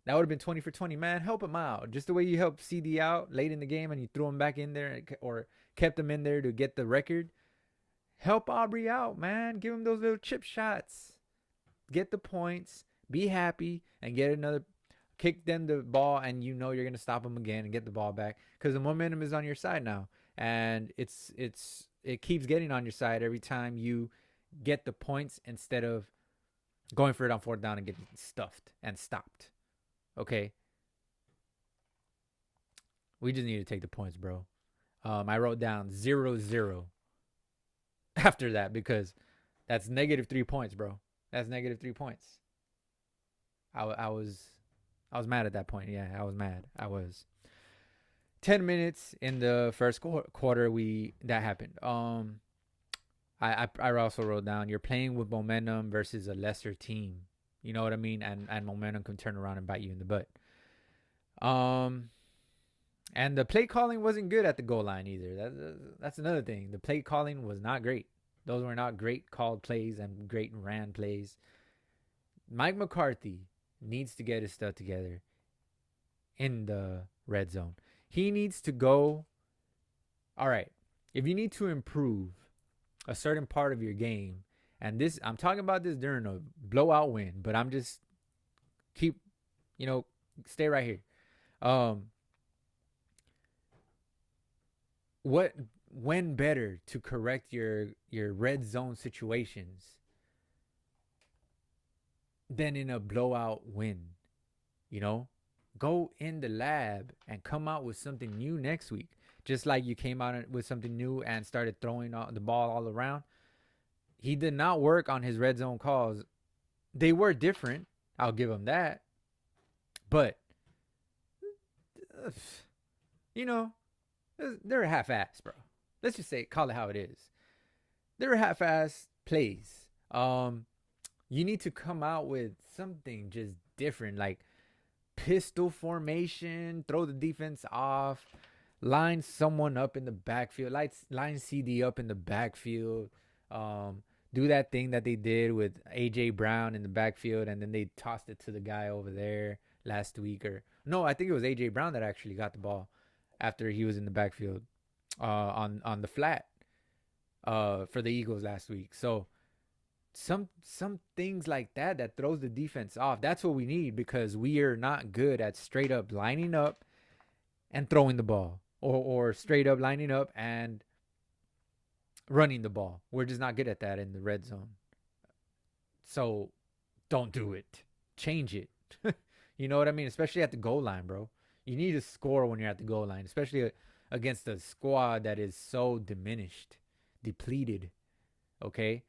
Speaker 1: That would have been 20 for 20. Man, help him out. Just the way you helped CD out late in the game and you threw him back in there or kept him in there to get the record. Help Aubrey out, man. Give him those little chip shots. Get the points. Be happy and get another. Kick them the ball and you know you're going to stop them again and get the ball back because the momentum is on your side now. And it keeps getting on your side every time you get the points instead of going for it on fourth down and getting stuffed and stopped. Okay? We just need to take the points, bro. I wrote down 0-0 after that because that's negative 3 points, bro. That's negative 3 points. I was mad at that point. Yeah, I was mad. I was. 10 minutes in the first quarter, that happened. I also wrote down you're playing with momentum versus a lesser team. You know what I mean? And momentum can turn around and bite you in the butt. And the play calling wasn't good at the goal line either. That's another thing. The play calling was not great. Those were not great called plays and great ran plays. Mike McCarthy needs to get his stuff together in the red zone. He needs to go. All right. If you need to improve a certain part of your game, and this, I'm talking about this during a blowout win, but I'm just stay right here. When better to correct your red zone situations than in a blowout win? You know, go in the lab and come out with something new next week. Just like you came out with something new and started throwing the ball all around. He did not work on his red zone calls. They were different. I'll give him that. But, they're half-assed, bro. Let's just call it how it is. They're half-assed plays. You need to come out with something just different, like pistol formation, throw the defense off, line someone up in the backfield, line CD up in the backfield, do that thing that they did with AJ Brown in the backfield, and then they tossed it to the guy over there last week. Or no, I think it was AJ Brown that actually got the ball after he was in the backfield on the flat for the Eagles last week. So some things like that throws the defense off. That's what we need because we are not good at straight up lining up and throwing the ball or straight up lining up and running the ball. We're just not good at that in the red zone. So don't do it. Change it. You know what I mean? Especially at the goal line, bro. You need to score when you're at the goal line, especially against a squad that is so diminished, depleted. Okay?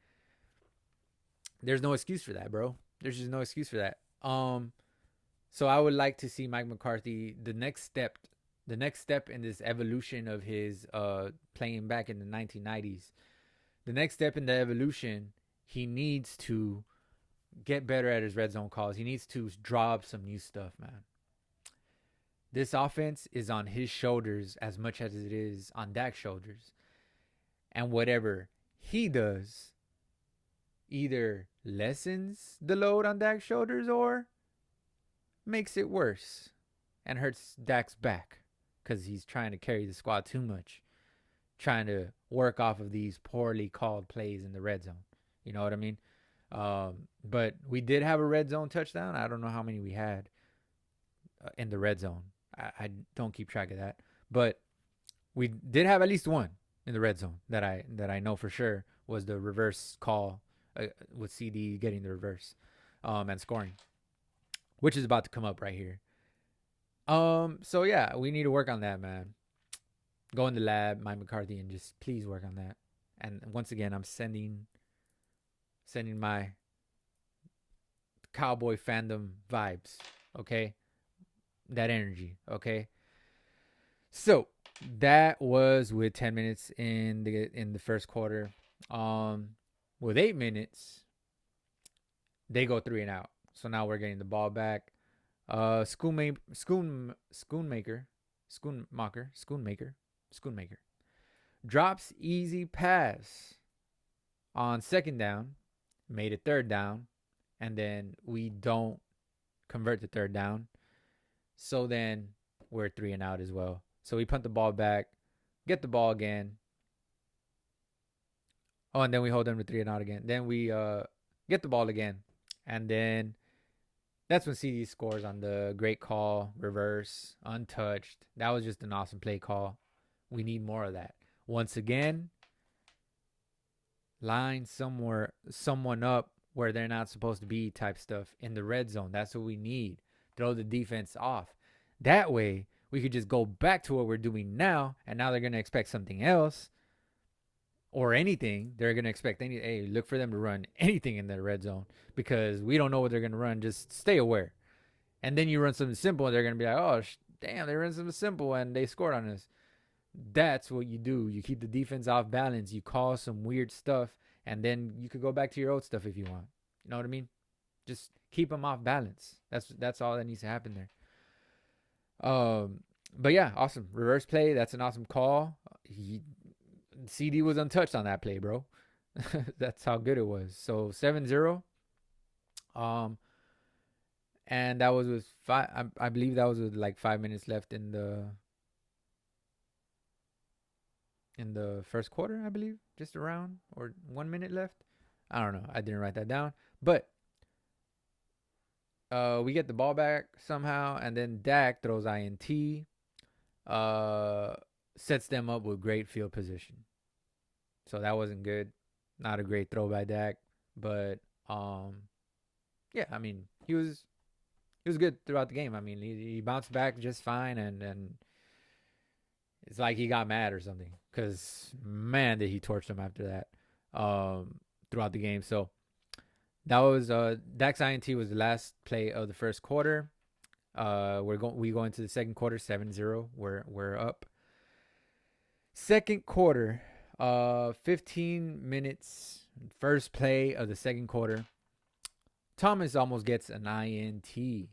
Speaker 1: There's no excuse for that, bro. There's just no excuse for that. So I would like to see Mike McCarthy, the next step in this evolution of his playing back in the 1990s. The next step in the evolution, he needs to get better at his red zone calls. He needs to draw up some new stuff, man. This offense is on his shoulders as much as it is on Dak's shoulders. And whatever he does either lessens the load on Dak's shoulders or makes it worse and hurts Dak's back because he's trying to carry the squad too much, trying to work off of these poorly called plays in the red zone. You know what I mean? But we did have a red zone touchdown. I don't know how many we had in the red zone. I don't keep track of that. But we did have at least one in the red zone that I know for sure was the reverse call with CD getting the reverse and scoring, which is about to come up right here. So yeah, we need to work on that, man. Go in the lab, Mike McCarthy, and just please work on that. And once again, I'm sending my Cowboy fandom vibes, okay? That energy, okay? So that was with 10 minutes in the first quarter. With 8 minutes, they go 3-and-out. So now we're getting the ball back. Schoonmaker drops easy pass on second down, made it third down, and then we don't convert the third down. So then we're 3-and-out as well. So we punt the ball back, get the ball again. Oh, and then we hold them to 3-and-out again. Then we get the ball again, and then that's when CD scores on the great call, reverse, untouched. That was just an awesome play call. We need more of that. Once again, line someone up where they're not supposed to be type stuff in the red zone. That's what we need. Throw the defense off. That way, we could just go back to what we're doing now, and now they're going to expect something else or anything. They're going to expect hey, look for them to run anything in the red zone because we don't know what they're going to run. Just stay aware. And then you run something simple, and they're going to be like, oh, damn, they ran something simple, and they scored on us. That's what you do. You keep the defense off balance. You call some weird stuff, and then you could go back to your old stuff if you want. You know what I mean? Just keep them off balance. That's all that needs to happen there. But yeah, awesome reverse play. That's an awesome call. CD was untouched on that play, bro. That's how good it was. So 7-0. And that was with five. I believe that was with like 5 minutes left in the first quarter, I believe, just around, or 1 minute left. I don't know. I didn't write that down, but we get the ball back somehow, and then Dak throws INT, sets them up with great field position. So that wasn't good. Not a great throw by Dak, but yeah, I mean he was good throughout the game. I mean he bounced back just fine, and it's like he got mad or something because man did he torch them after that throughout the game. So that was Dak's INT was the last play of the first quarter. We go into the second quarter 7-0. We're up. Second quarter, 15 minutes, first play of the second quarter. Thomas almost gets an INT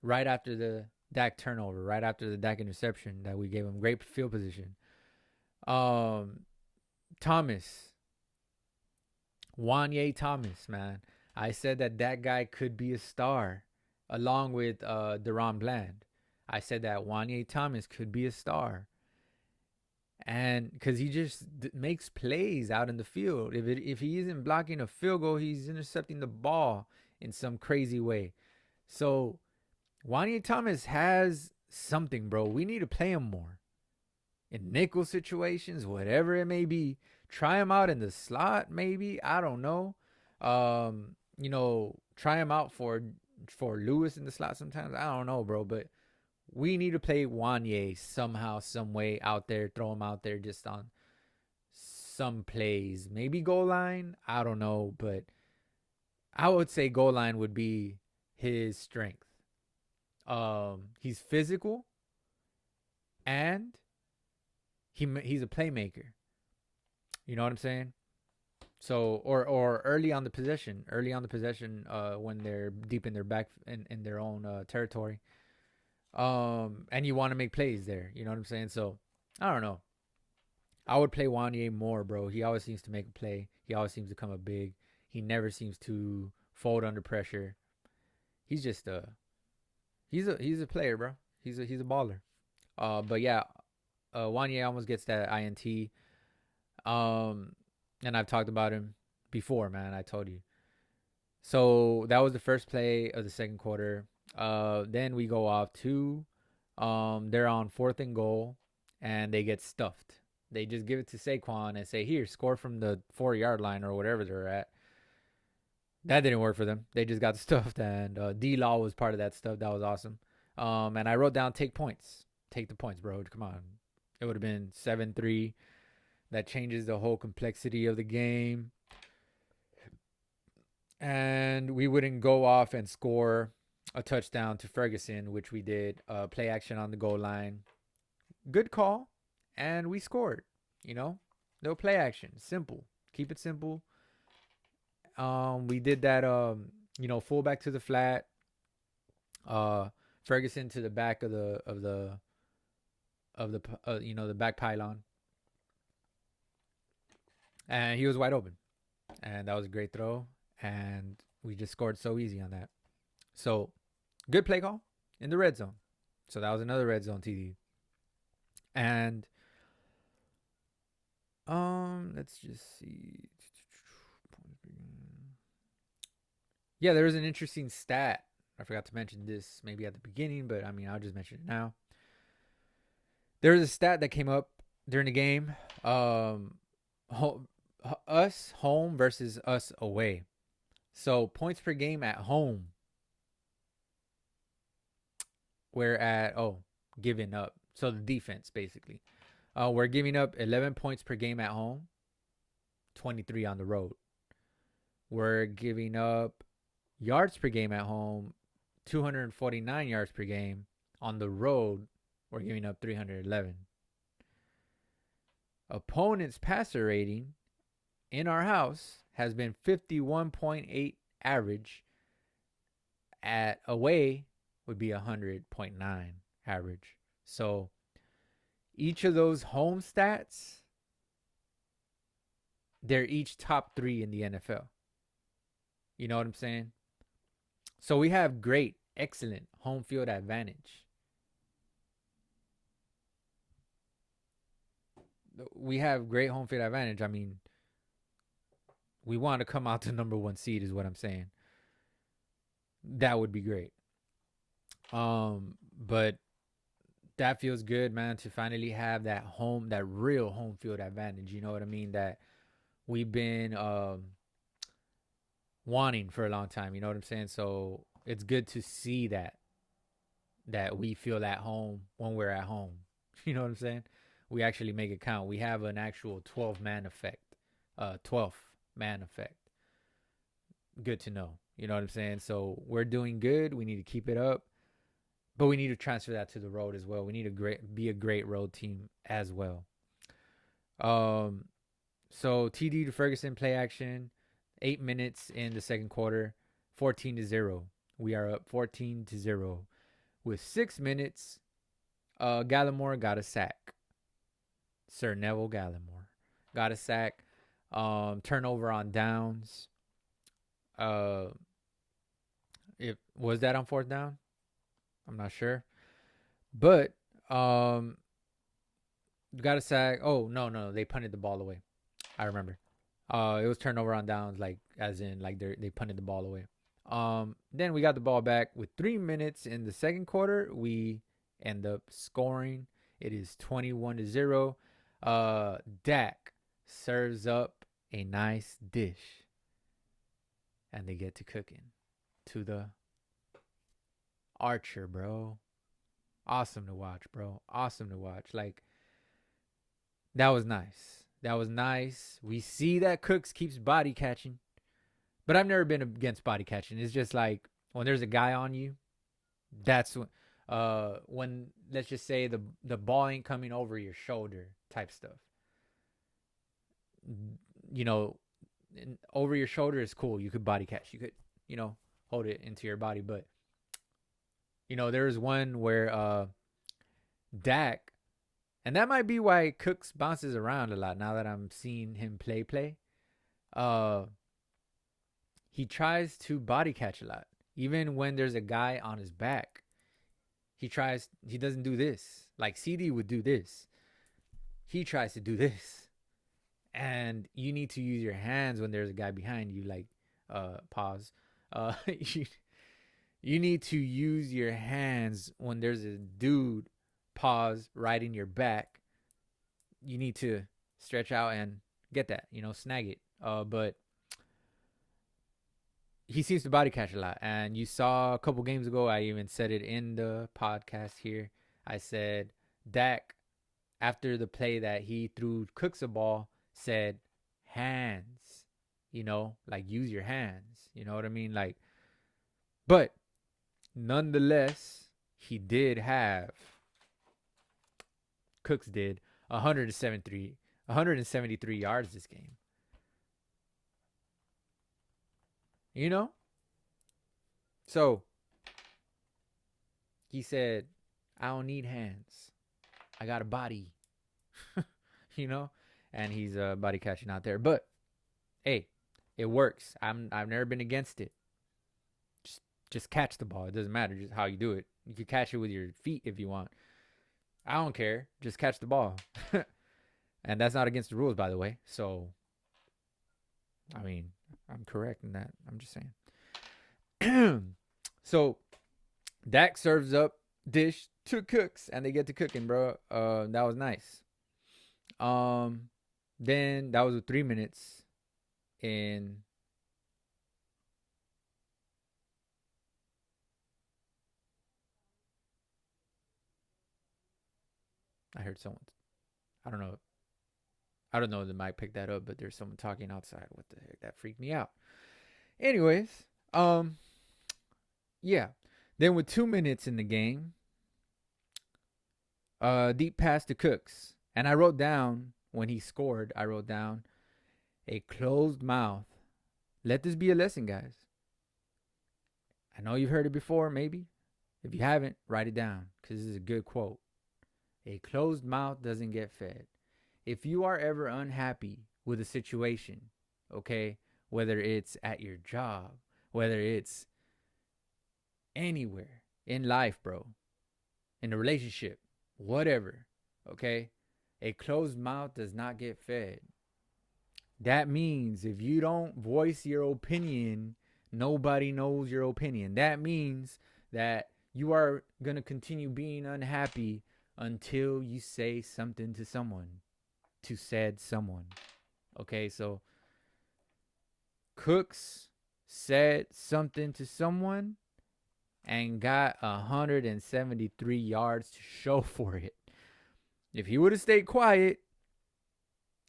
Speaker 1: right after the Dak turnover, right after the Dak interception that we gave him great field position. Thomas, Wanye Thomas, man. I said that guy could be a star along with Deron Bland. I said that Wanye Thomas could be a star. And because he just makes plays out in the field. If he isn't blocking a field goal, he's intercepting the ball in some crazy way. So Wanye Thomas has something, bro. We need to play him more. In nickel situations, whatever it may be. Try him out in the slot, maybe. I don't know. Try him out for Lewis in the slot sometimes. I don't know, bro. But we need to play Wanye somehow, some way out there. Throw him out there just on some plays. Maybe goal line. I don't know. But I would say goal line would be his strength. He's physical. And he's a playmaker. You know what I'm saying? So or early on the possession, when they're deep in their back in their own territory. And you want to make plays there. You know what I'm saying? So I don't know. I would play Wanye more, bro. He always seems to make a play. He always seems to come up big. He never seems to fold under pressure. He's just he's a player, bro. He's a baller. But yeah, Wanye almost gets that INT. And I've talked about him before, man. I told you. So that was the first play of the second quarter. Then we go off to, they're on 4th and goal, and they get stuffed. They just give it to Saquon and say, here, score from the 4-yard line or whatever they're at. That didn't work for them. They just got stuffed, and D-Law was part of that stuff. That was awesome. And I wrote down take points. Take the points, bro. Come on. It would have been 7-3. That changes the whole complexity of the game. And we wouldn't go off and score a touchdown to Ferguson, which we did. Play action on the goal line. Good call. And we scored. No play action. Simple. Keep it simple. We did that. Fullback to the flat. Ferguson to the back of the the back pylon, and he was wide open, and that was a great throw, and we just scored so easy on that. So, good play call in the red zone. So that was another red zone TD, and let's just see. Yeah, there was an interesting stat. I forgot to mention this maybe at the beginning, but I mean, I'll just mention it now. There was a stat that came up during the game. Us home versus us away. So points per game at home. We're at giving up. So the defense basically. We're giving up 11 points per game at home, 23 on the road. We're giving up yards per game at home, 249 yards per game. On the road, we're giving up 311. Opponent's passer rating in our house has been 51.8 average. At away would be 100.9 average. So each of those home stats, they're each top 3 in the NFL. You know what I'm saying? So we have great, excellent home field advantage. We have great home field advantage. I mean, we want to come out to number 1 seed is what I'm saying. That would be great. But that feels good, man, to finally have that real home field advantage. You know what I mean? That we've been wanting for a long time. You know what I'm saying? So it's good to see that we feel at home when we're at home. You know what I'm saying? We actually make it count. We have an actual 12-man effect. 12th man effect. Good to know. You know what I'm saying? So we're doing good. We need to keep it up. But we need to transfer that to the road as well. We need to be a great road team as well. So TD to Ferguson play action. 8 minutes in the second quarter. 14-0. We are up 14-0. With 6 minutes, Gallimore got a sack. Sir Neville Gallimore got a sack. Turnover on downs. Was that on 4th down? I'm not sure. But got a sack. Oh, no. They punted the ball away. I remember. It was turnover on downs, as in they punted the ball away. Then we got the ball back with 3 minutes in the second quarter. We end up scoring. It is 21-0. Dak serves up a nice dish. And they get to cooking to the Archer, bro. Awesome to watch, bro. Awesome to watch. That was nice. That was nice. We see that Cooks keeps body catching. But I've never been against body catching. It's just when there's a guy on you, that's when let's just say the ball ain't coming over your shoulder type stuff. Over your shoulder is cool. You could body catch. You could, hold it into your body. But, there's one where Dak, and that might be why Cooks bounces around a lot now that I'm seeing him play. He tries to body catch a lot. Even when there's a guy on his back, he doesn't do this. Like CD would do this. He tries to do this. And you need to use your hands when there's a guy behind you, pause. You need to use your hands when there's a dude, pause, riding your back. You need to stretch out and get that, snag it. But he seems to body catch a lot. And you saw a couple games ago, I even said it in the podcast here. I said Dak, after the play that he threw Cooks a ball, said hands. Like use your hands. You know what I mean? Like, but nonetheless, he did have Cooks did 173 yards this game. So he said, I don't need hands. I got a body. And he's body catching out there. But hey, it works. I've never been against it. Just catch the ball. It doesn't matter just how you do it. You can catch it with your feet if you want. I don't care. Just catch the ball. And that's not against the rules, by the way. So, I mean, I'm correct in that. I'm just saying. So, Dak serves up dish to Cooks, and they get to cooking, bro. That was nice. Then that was with 3 minutes in. I heard someone. I don't know. I don't know if the mic picked that up, but there's someone talking outside. What the heck? That freaked me out. Anyways, yeah. Then with 2 minutes in the game, deep pass to Cooks. And I wrote down, when he scored, I wrote down, a closed mouth. Let this be a lesson, guys. I know you've heard it before, maybe. If you haven't, write it down, because this is a good quote. A closed mouth doesn't get fed. If you are ever unhappy with a situation, okay, whether it's at your job, whether it's anywhere in life, bro, in a relationship, whatever, okay, a closed mouth does not get fed. That means if you don't voice your opinion, nobody knows your opinion. That means that you are going to continue being unhappy until you say something to someone, to said someone. Okay, so Cooks said something to someone and got 173 yards to show for it. If he would have stayed quiet,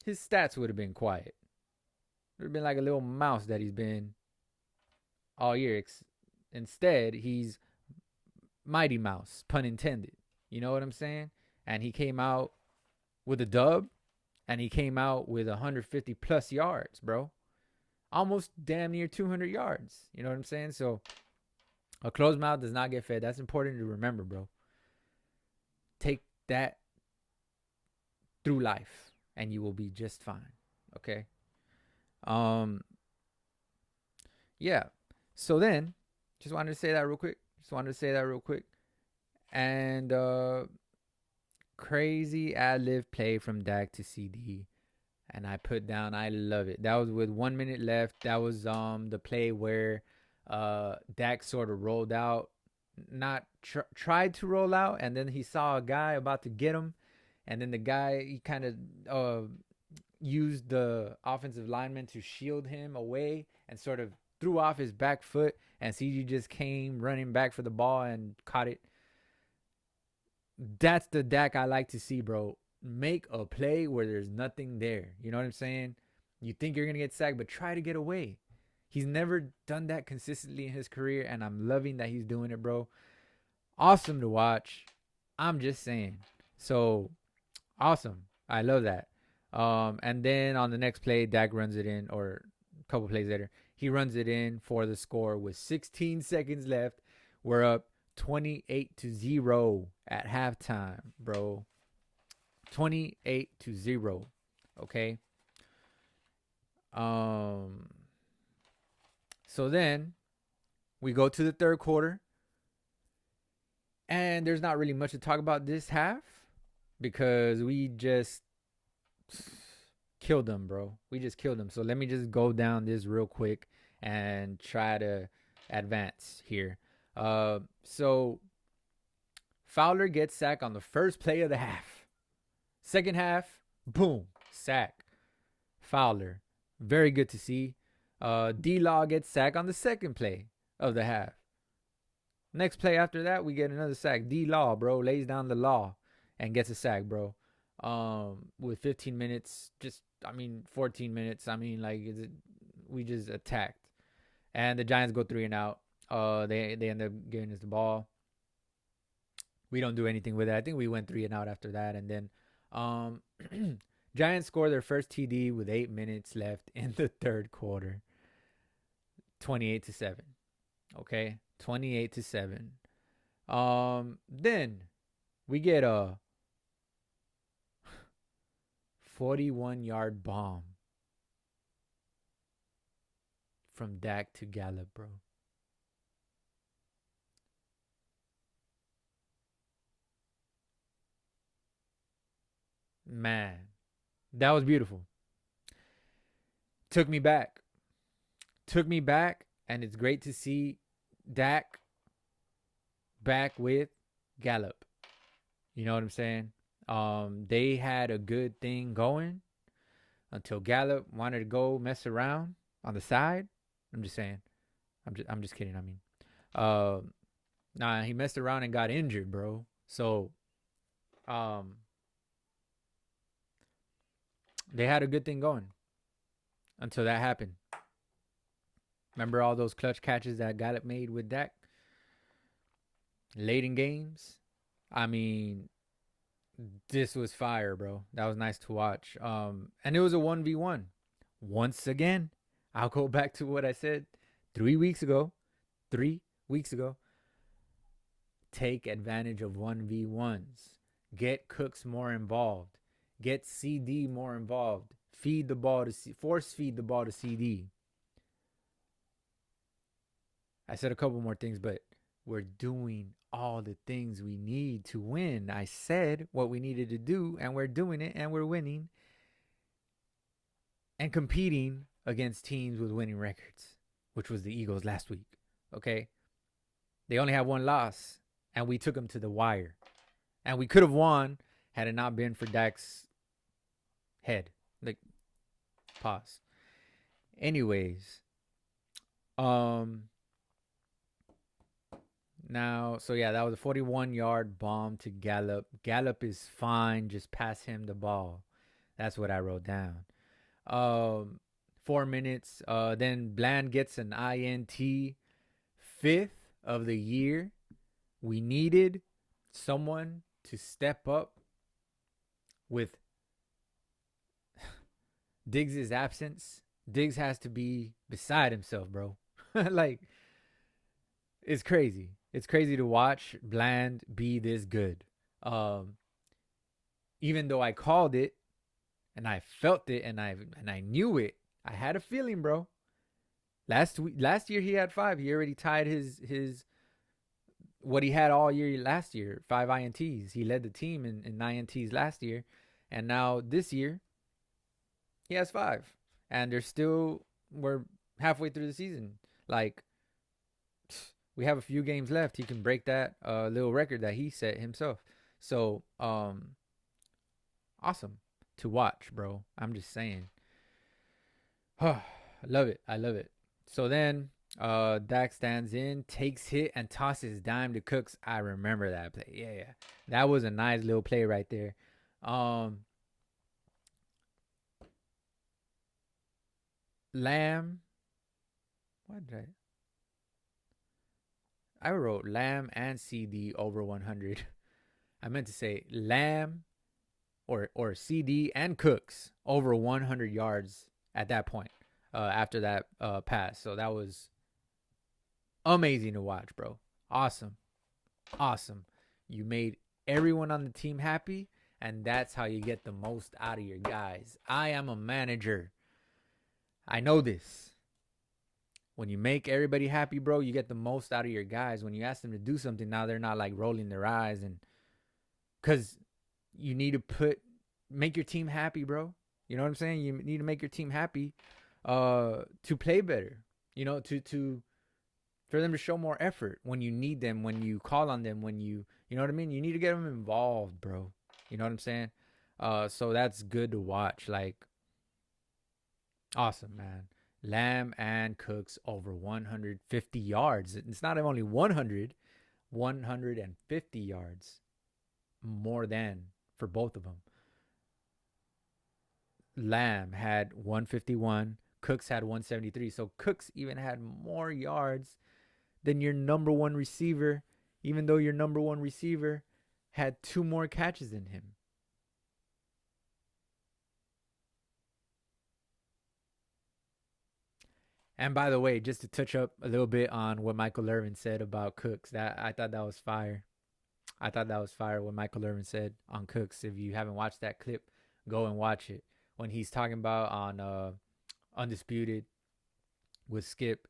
Speaker 1: his stats would have been quiet. It would have been like a little mouse that he's been all year. Instead, he's Mighty Mouse, pun intended. You know what I'm saying? And he came out with a dub, and he came out with 150 plus yards, bro. Almost damn near 200 yards. You know what I'm saying? So a closed mouth does not get fed. That's important to remember, bro. Take that through life, and you will be just fine. Okay? Yeah. So then, just wanted to say that real quick. And crazy ad-lib play from Dak to CD. And I put down, I love it. That was with 1 minute left. That was the play where Dak sort of rolled out, not tried to roll out, and then he saw a guy about to get him, and then the guy, he kind of used the offensive lineman to shield him away and sort of threw off his back foot, and CD just came running back for the ball and caught it. That's the Dak I like to see, bro. Make a play where there's nothing there. You know what I'm saying? You think you're going to get sacked, but try to get away. He's never done that consistently in his career, and I'm loving that he's doing it, bro. Awesome to watch. I'm just saying. So, awesome. I love that. And then on the next play, Dak runs it in, or a couple plays later, he runs it in for the score with 16 seconds left. We're up 28-0 at halftime, bro. 28-0. Okay. So then we go to the third quarter, and there's not really much to talk about this half because we just killed them, bro. We just killed them. So let me just go down this real quick and try to advance here. So Fowler gets sacked on the first play of the half. Second half, boom, sack. Fowler. Very good to see. D-Law gets sacked on the second play of the half. Next play after that, we get another sack. D-Law, bro, lays down the law and gets a sack, bro. With 15 minutes, 14 minutes. We just attacked, and the Giants go 3-and-out. They end up giving us the ball. We don't do anything with it. I think we went 3-and-out after that, and then, Giants score their first TD with 8 minutes left in the third quarter. 28-7. Okay, 28-7. Then we get a 41-yard bomb from Dak to Gallup, bro. Man, that was beautiful. Took me back. And it's great to see Dak back with Gallup. You know what I'm saying? They had a good thing going until Gallup wanted to go mess around on the side. I'm just saying. I'm just kidding. He messed around and got injured, bro. So, they had a good thing going until that happened. Remember all those clutch catches that Gallup made with Dak late in games? This was fire, bro. That was nice to watch. And it was a 1v1. Once again, I'll go back to what I said 3 weeks ago. Take advantage of 1v1s. Get Cooks more involved. Get CD more involved. Force feed the ball to CD. I said a couple more things, but we're doing all the things we need to win. I said what we needed to do, and we're doing it, and we're winning and competing against teams with winning records, which was the Eagles last week. Okay? They only have one loss, and we took them to the wire. And we could have won had it not been for Dak's head. Pause. Anyways, now, so yeah, that was a 41-yard bomb to Gallup. Gallup is fine. Just pass him the ball. That's what I wrote down. 4 minutes. Then Bland gets an INT. 5th of the year. We needed someone to step up with Diggs' absence. Diggs has to be beside himself, bro. It's crazy. It's crazy to watch Bland be this good. Even though I called it and I felt it and I knew it, I had a feeling, bro. Last year he had 5. He already tied his what he had all year last year, 5 INTs. He led the team in INTs last year, and now this year he has 5. And we're halfway through the season. We have a few games left. He can break that little record that he set himself. So, awesome to watch, bro. I'm just saying. I love it. So then, Dak stands in, takes hit, and tosses dime to Cooks. I remember that play. Yeah. That was a nice little play right there. Lamb. What did I wrote Lamb and CD over 100. I meant to say Lamb or CD and Cooks over 100 yards at that point after that pass. So that was amazing to watch, bro. Awesome. You made everyone on the team happy, and that's how you get the most out of your guys. I am a manager. I know this. When you make everybody happy, bro, you get the most out of your guys. When you ask them to do something, now they're not rolling their eyes, and because you need to make your team happy, bro. You know what I'm saying? You need to make your team happy to play better. For them to show more effort when you need them, when you call on them, you know what I mean? You need to get them involved, bro. You know what I'm saying? So that's good to watch. Awesome, man. Lamb and Cooks over 150 yards. It's not only 100, 150 yards more than for both of them. Lamb had 151, Cooks had 173. So Cooks even had more yards than your number one receiver, even though your number one receiver had 2 more catches than him. And by the way, just to touch up a little bit on what Michael Irvin said about Cooks, that I thought that was fire. I thought that was fire what Michael Irvin said on Cooks. If you haven't watched that clip, go and watch it. When he's talking about on Undisputed with Skip,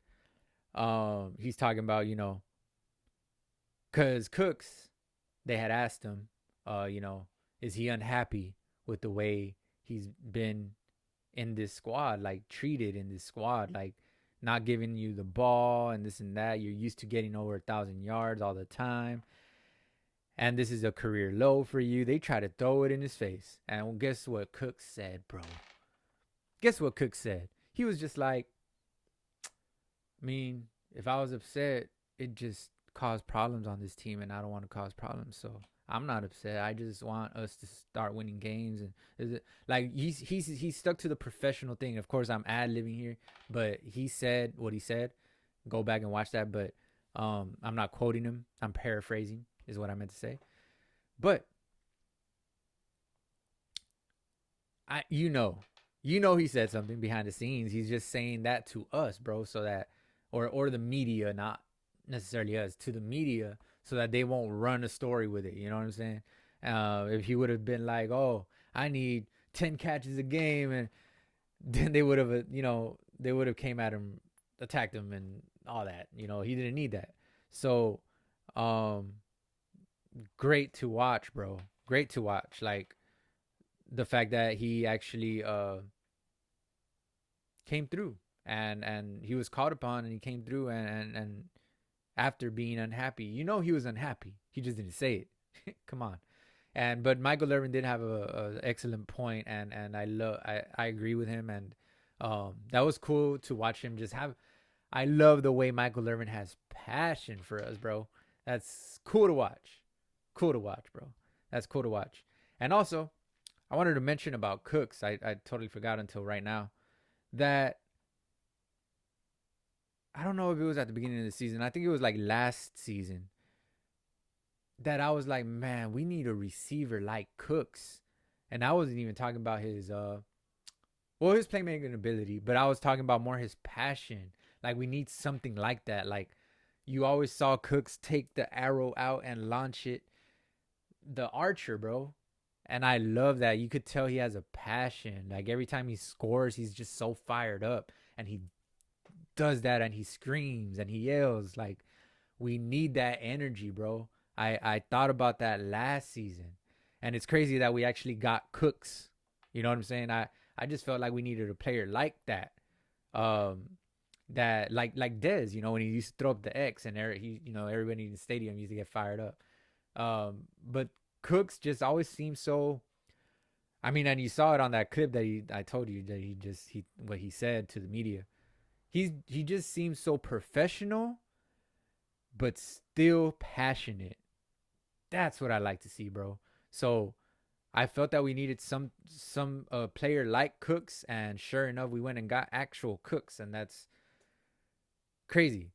Speaker 1: he's talking about, because Cooks, they had asked him, is he unhappy with the way he's been in this squad, like treated in this squad, like not giving you the ball and this and that. You're used to getting over 1,000 yards all the time. And this is a career low for you. They try to throw it in his face. And guess what Cook said, bro? Guess what Cook said? He was just like, I mean, if I was upset, it just caused problems on this team, and I don't want to cause problems. So I'm not upset. I just want us to start winning games. And is it like he's stuck to the professional thing. Of course, I'm ad-libbing here, but he said what he said. Go back and watch that. But I'm not quoting him. I'm paraphrasing is what I meant to say. But he said something behind the scenes. He's just saying that to us, bro, so that or the media, not necessarily us, to the media, so that they won't run a story with it. You know what I'm saying? If he would have been like, oh, I need 10 catches a game, and then they would have came at him, attacked him, and all that. He didn't need that. So, great to watch, bro. Great to watch. Like, the fact that he actually came through, and he was called upon, and he came through, and after being unhappy, he was unhappy. He just didn't say it. Come on. But Michael Irvin did have a excellent point, and I agree with him, and that was cool to watch him just have. I love the way Michael Irvin has passion for us, bro. That's cool to watch. Cool to watch, bro. That's cool to watch. And also, I wanted to mention about Cooks. I totally forgot until right now that I don't know if it was at the beginning of the season. I think it was like last season that I was like, man, we need a receiver like Cooks. And I wasn't even talking about his playmaking ability, but I was talking about more his passion. Like, we need something like that. Like, you always saw Cooks take the arrow out and launch it. The archer, bro. And I love that. You could tell he has a passion. Like, every time he scores, he's just so fired up. And he does that, and he screams and he yells. Like, we need that energy, bro. I thought about that last season. And it's crazy that we actually got Cooks. You know what I'm saying? I just felt like we needed a player like that. That like Dez, when he used to throw up the X, and everybody in the stadium used to get fired up. But Cooks just always seems so. I mean, and you saw it on that clip that I told you that what he said to the media. He just seems so professional, but still passionate. That's what I like to see, bro. So I felt that we needed some player like Cooks, and sure enough, we went and got actual Cooks, and that's crazy.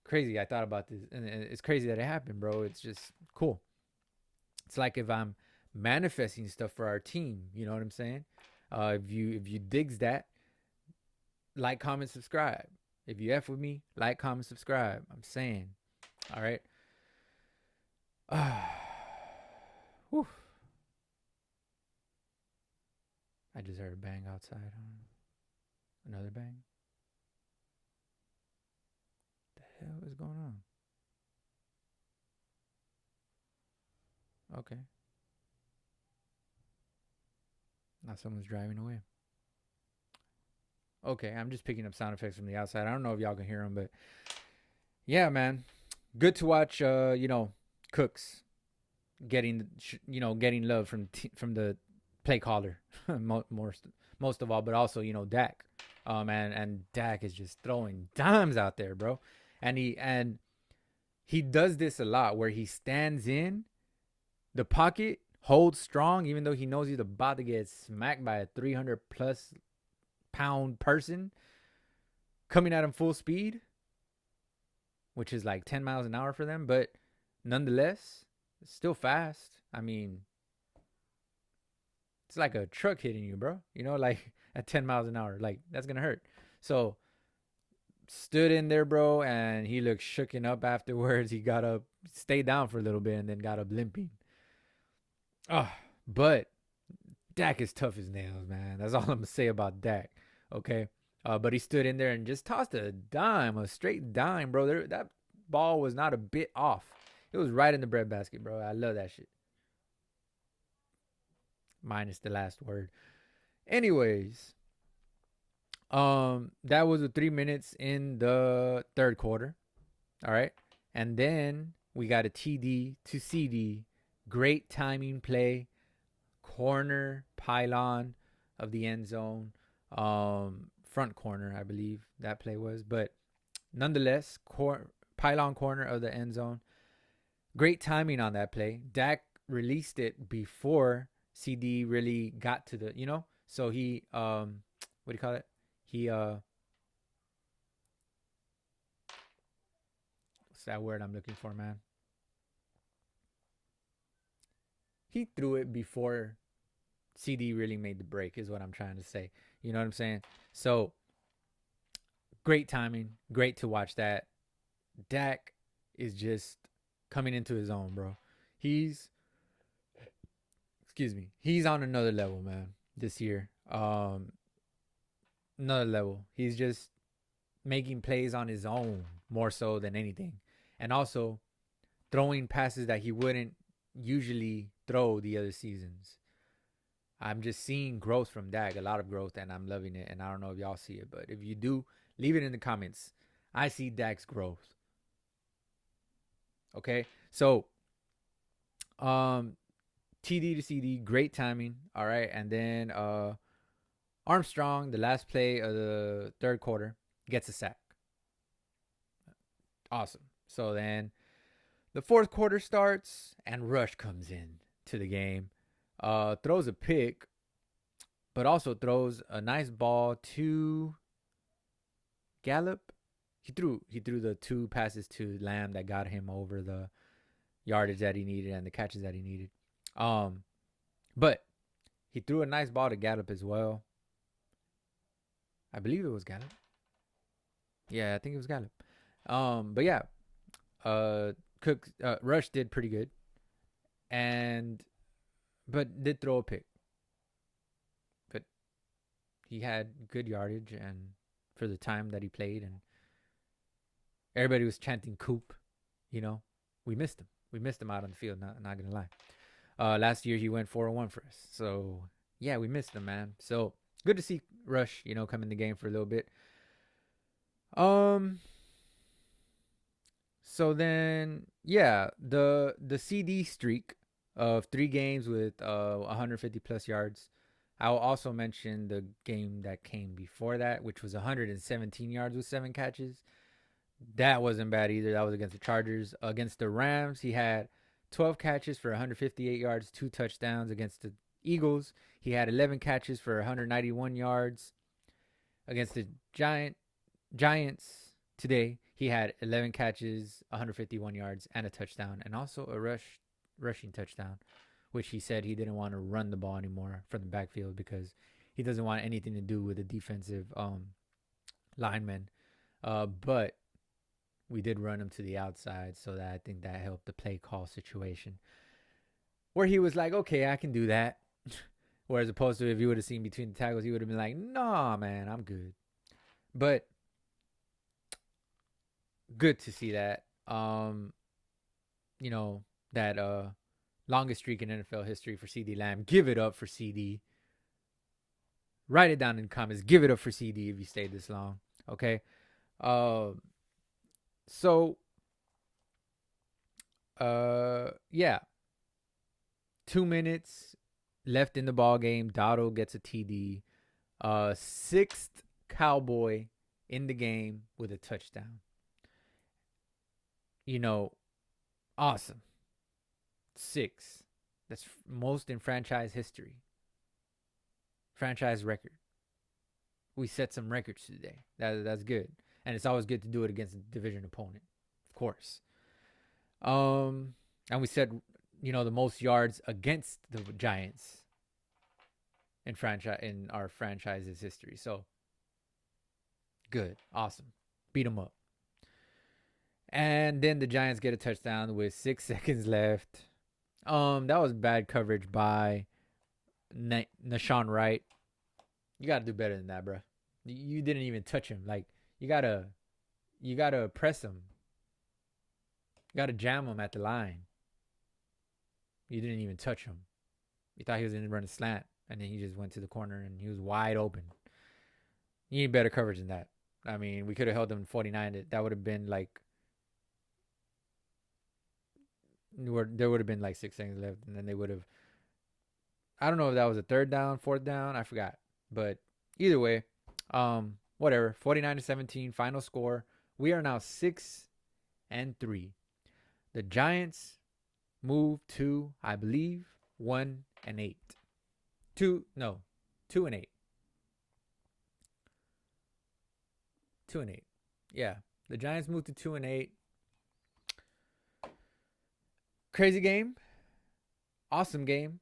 Speaker 1: Crazy. I thought about this, and it's crazy that it happened, bro. It's just cool. It's like if I'm manifesting stuff for our team, you know what I'm saying? If you digs that, like, comment, subscribe. If you F with me, like, comment, subscribe. I'm saying. All right. Whew. I just heard a bang outside. Another bang. What the hell is going on? Okay. Now someone's driving away. Okay, I'm just picking up sound effects from the outside. I don't know if y'all can hear them, but yeah, man, good to watch. Cooks getting love from the play caller, most of all, but also, Dak. And Dak is just throwing dimes out there, bro. And he does this a lot where he stands in the pocket, holds strong, even though he knows he's about to get smacked by a 300 plus pound person coming at him full speed, which is like 10 miles an hour for them, but nonetheless, it's still fast. I mean, it's like a truck hitting you, bro. Like at 10 miles an hour. Like, that's going to hurt. So, stood in there, bro, and he looked shooken up afterwards. He got up, stayed down for a little bit, and then got up limping. Oh, but Dak is tough as nails, man. That's all I'm going to say about Dak. Okay? But he stood in there and just tossed a dime, a straight dime, bro. That ball was not a bit off. It was right in the breadbasket, bro. I love that shit. Minus the last word. Anyways, that was the 3 minutes in the third quarter. All right. And then we got a TD to CD. Great timing play. Corner pylon of the end zone. Front corner, I believe that play was. But nonetheless, pylon corner of the end zone. Great timing on that play. Dak released it before CD really got to the, so he, what do you call it? He, what's that word I'm looking for, man? He threw it before CD really made the break, is what I'm trying to say. You know what I'm saying? So, great timing. Great to watch that. Dak is just coming into his own, bro. He's on another level, man, this year. Another level. He's just making plays on his own more so than anything. And also throwing passes that he wouldn't usually throw the other seasons. I'm just seeing growth from Dak, a lot of growth, and I'm loving it. And I don't know if y'all see it, but if you do, leave it in the comments. I see Dak's growth. Okay? So, TD to CD, great timing. All right. And then Armstrong, the last play of the third quarter, gets a sack. Awesome. So then the fourth quarter starts and Rush comes in to the game. Throws a pick, but also throws a nice ball to Gallup. He threw the two passes to Lamb that got him over the yardage that he needed and the catches that he needed. But he threw a nice ball to Gallup as well. I believe it was Gallup. Yeah, I think it was Gallup. But yeah, Rush did pretty good, but did throw a pick. But he had good yardage and for the time that he played, and everybody was chanting "Coop." We missed him. We missed him out on the field. Not gonna lie. Last year he went 4-1 for us. So yeah, we missed him, man. So good to see Rush, come in the game for a little bit. So then, yeah, the CD streak of 3 games with 150 plus yards. I'll also mention the game that came before that, which was 117 yards with 7 catches. That wasn't bad either. That was against the Chargers. Against the Rams, he had 12 catches for 158 yards, 2 touchdowns. Against the Eagles, he had 11 catches for 191 yards. Against the Giants today, he had 11 catches, 151 yards, and a touchdown, and also a rushing touchdown, which he said he didn't want to run the ball anymore from the backfield because he doesn't want anything to do with the defensive linemen. But we did run him to the outside, so that I think that helped the play call situation, where he was like, okay, I can do that. Whereas opposed to if you would have seen between the tackles, he would have been like, nah, man, I'm good. But good to see that. That longest streak in NFL history for CD Lamb. Give it up for CD. Write it down in the comments. Give it up for CD if you stayed this long. Okay. Yeah. 2 minutes left in the ball game. Dotto gets a TD. Sixth Cowboy in the game with a touchdown. You know, awesome. Six. That's most in franchise history. Franchise record. We set some records today. That's good. And it's always good to do it against a division opponent, of course. And we set, the most yards against the Giants in our franchise's history. So good, awesome, beat them up. And then the Giants get a touchdown with 6 seconds left. That was bad coverage by Nashawn Wright. You got to do better than that, bro. You didn't even touch him. Like, you gotta press him. You gotta jam him at the line. You didn't even touch him. You thought he was gonna run a slant, and then he just went to the corner and he was wide open. You need better coverage than that. I mean, we could have held them 49. That would have been like, there would have been like 6 seconds left, and then they would have. I don't know if that was a third down, fourth down. I forgot, but either way, whatever. 49-17 final score. We are now 6-3. The Giants move to, I believe, 1-8. 2-8. 2-8. Yeah, the Giants moved to 2-8. Crazy game. Awesome game.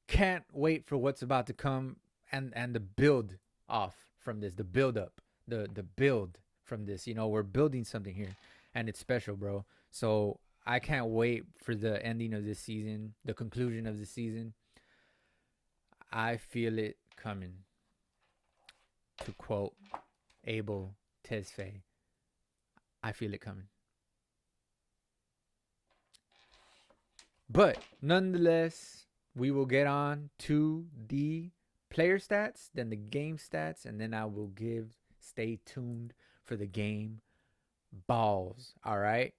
Speaker 1: Can't wait for what's about to come and the build off from this. The build up. The build from this. We're building something here. And it's special, bro. So I can't wait for the ending of this season. The conclusion of the season. I feel it coming. To quote Abel Tesfaye. I feel it coming. But nonetheless, we will get on to the player stats, then the game stats, and then I will stay tuned for the game balls. All right.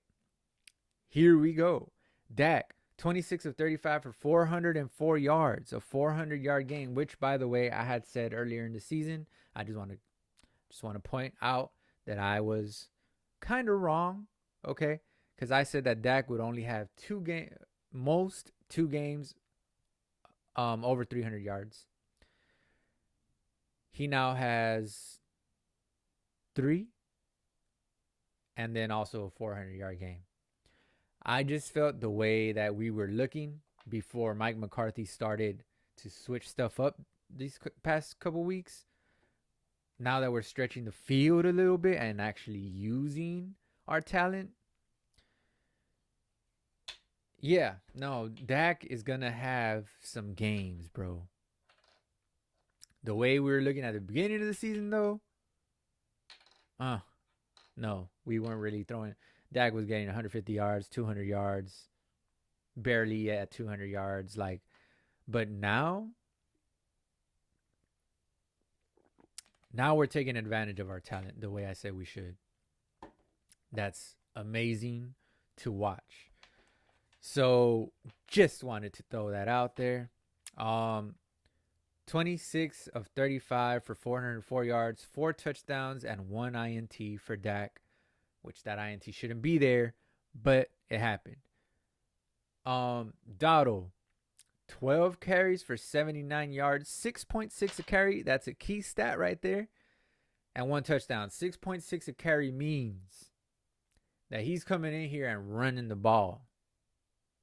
Speaker 1: Here we go. Dak, 26 of 35 for 404 yards, a 400-yard game, which, by the way, I had said earlier in the season. I just want to point out that I was kind of wrong, okay? Because I said that Dak would only have two games over 300 yards. He now has 3, and then also a 400-yard game. I just felt the way that we were looking before Mike McCarthy started to switch stuff up these past couple weeks. Now that we're stretching the field a little bit and actually using our talent. Yeah, no, Dak is going to have some games, bro. The way we were looking at the beginning of the season, though, no, we weren't really throwing. Dak was getting 150 yards, 200 yards, barely at 200 yards. But now we're taking advantage of our talent the way I said we should. That's amazing to watch. So just wanted to throw that out there. 26 of 35 for 404 yards, 4 touchdowns, and 1 INT for Dak, which that INT shouldn't be there, but it happened. Dottle, 12 carries for 79 yards, 6.6 a carry. That's a key stat right there. And 1 touchdown. 6.6 a carry means that he's coming in here and running the ball.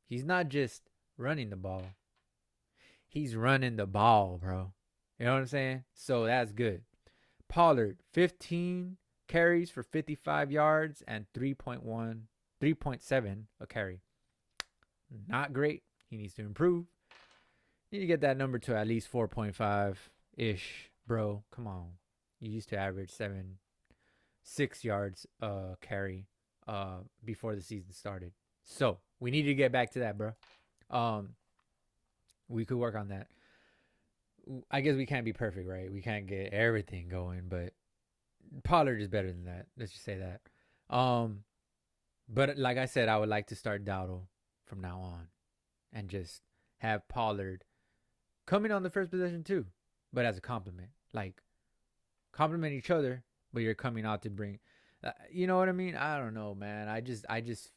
Speaker 1: He's not just running the ball. He's running the ball, bro. You know what I'm saying? So that's good. Pollard, 15 carries for 55 yards and 3.7 a carry. Not great. He needs to improve. You need to get that number to at least 4.5-ish, bro. Come on. You used to average 6 yards carry before the season started. So we need to get back to that, bro. We could work on that. I guess we can't be perfect, right? We can't get everything going, but Pollard is better than that. Let's just say that. But like I said, I would like to start Dowdle from now on and just have Pollard coming on the first possession too. but as a compliment. Like, compliment each other, but you're coming out to bring. You know what I mean? I don't know, man. I just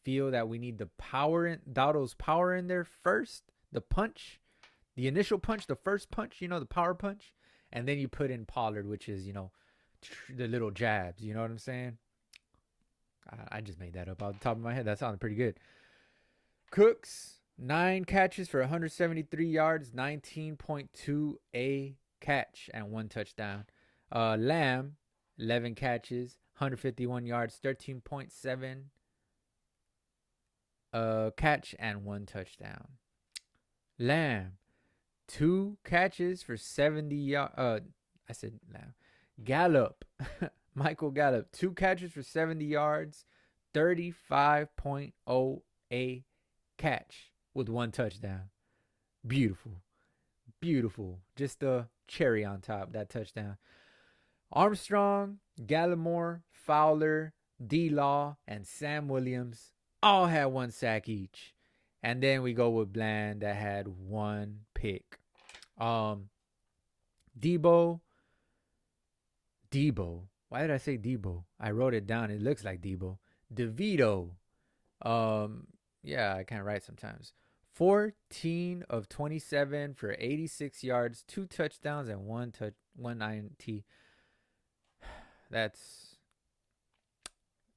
Speaker 1: feel that we need the power in Dowdle's power in there first. The punch, the initial punch, the first punch. You know, the power punch, and then you put in Pollard, which is the little jabs. You know what I'm saying? I just made that up out the top of my head. That sounded pretty good. Cooks, 9 catches for 173 yards, 19.2 a catch, and 1 touchdown. Lamb, 11 catches, 151 yards, 13.7 catch, and 1 touchdown. Lamb, 2 catches for 70 yards. I said Lamb. Gallup, Michael Gallup, 2 catches for 70 yards, 35.0 a catch with 1 touchdown. Beautiful. Beautiful. Just a cherry on top, that touchdown. Armstrong, Gallimore, Fowler, D-Law, and Sam Williams all had 1 sack each. And then we go with Bland that had 1 pick. Debo. Why did I say Debo? I wrote it down. It looks like Debo. DeVito. Yeah, I can't write sometimes. 14 of 27 for 86 yards, 2 touchdowns, and 1 INT. That's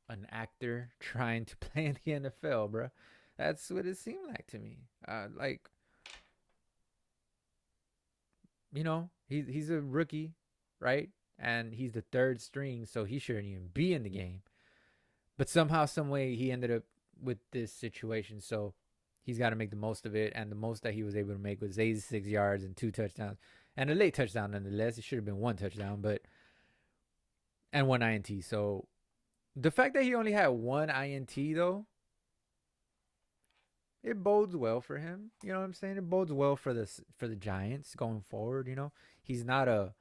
Speaker 1: an actor trying to play in the NFL, bro. That's what it seemed like to me. He's a rookie, right? And he's the 3rd string, so he shouldn't even be in the game. But somehow, some way, he ended up with this situation. So he's got to make the most of it. And the most that he was able to make was 86 yards and 2 touchdowns. And a late touchdown, nonetheless. It should have been 1 touchdown, and 1 INT. So the fact that he only had 1 INT, though, it bodes well for him. You know what I'm saying? It bodes well for the Giants going forward. He's not a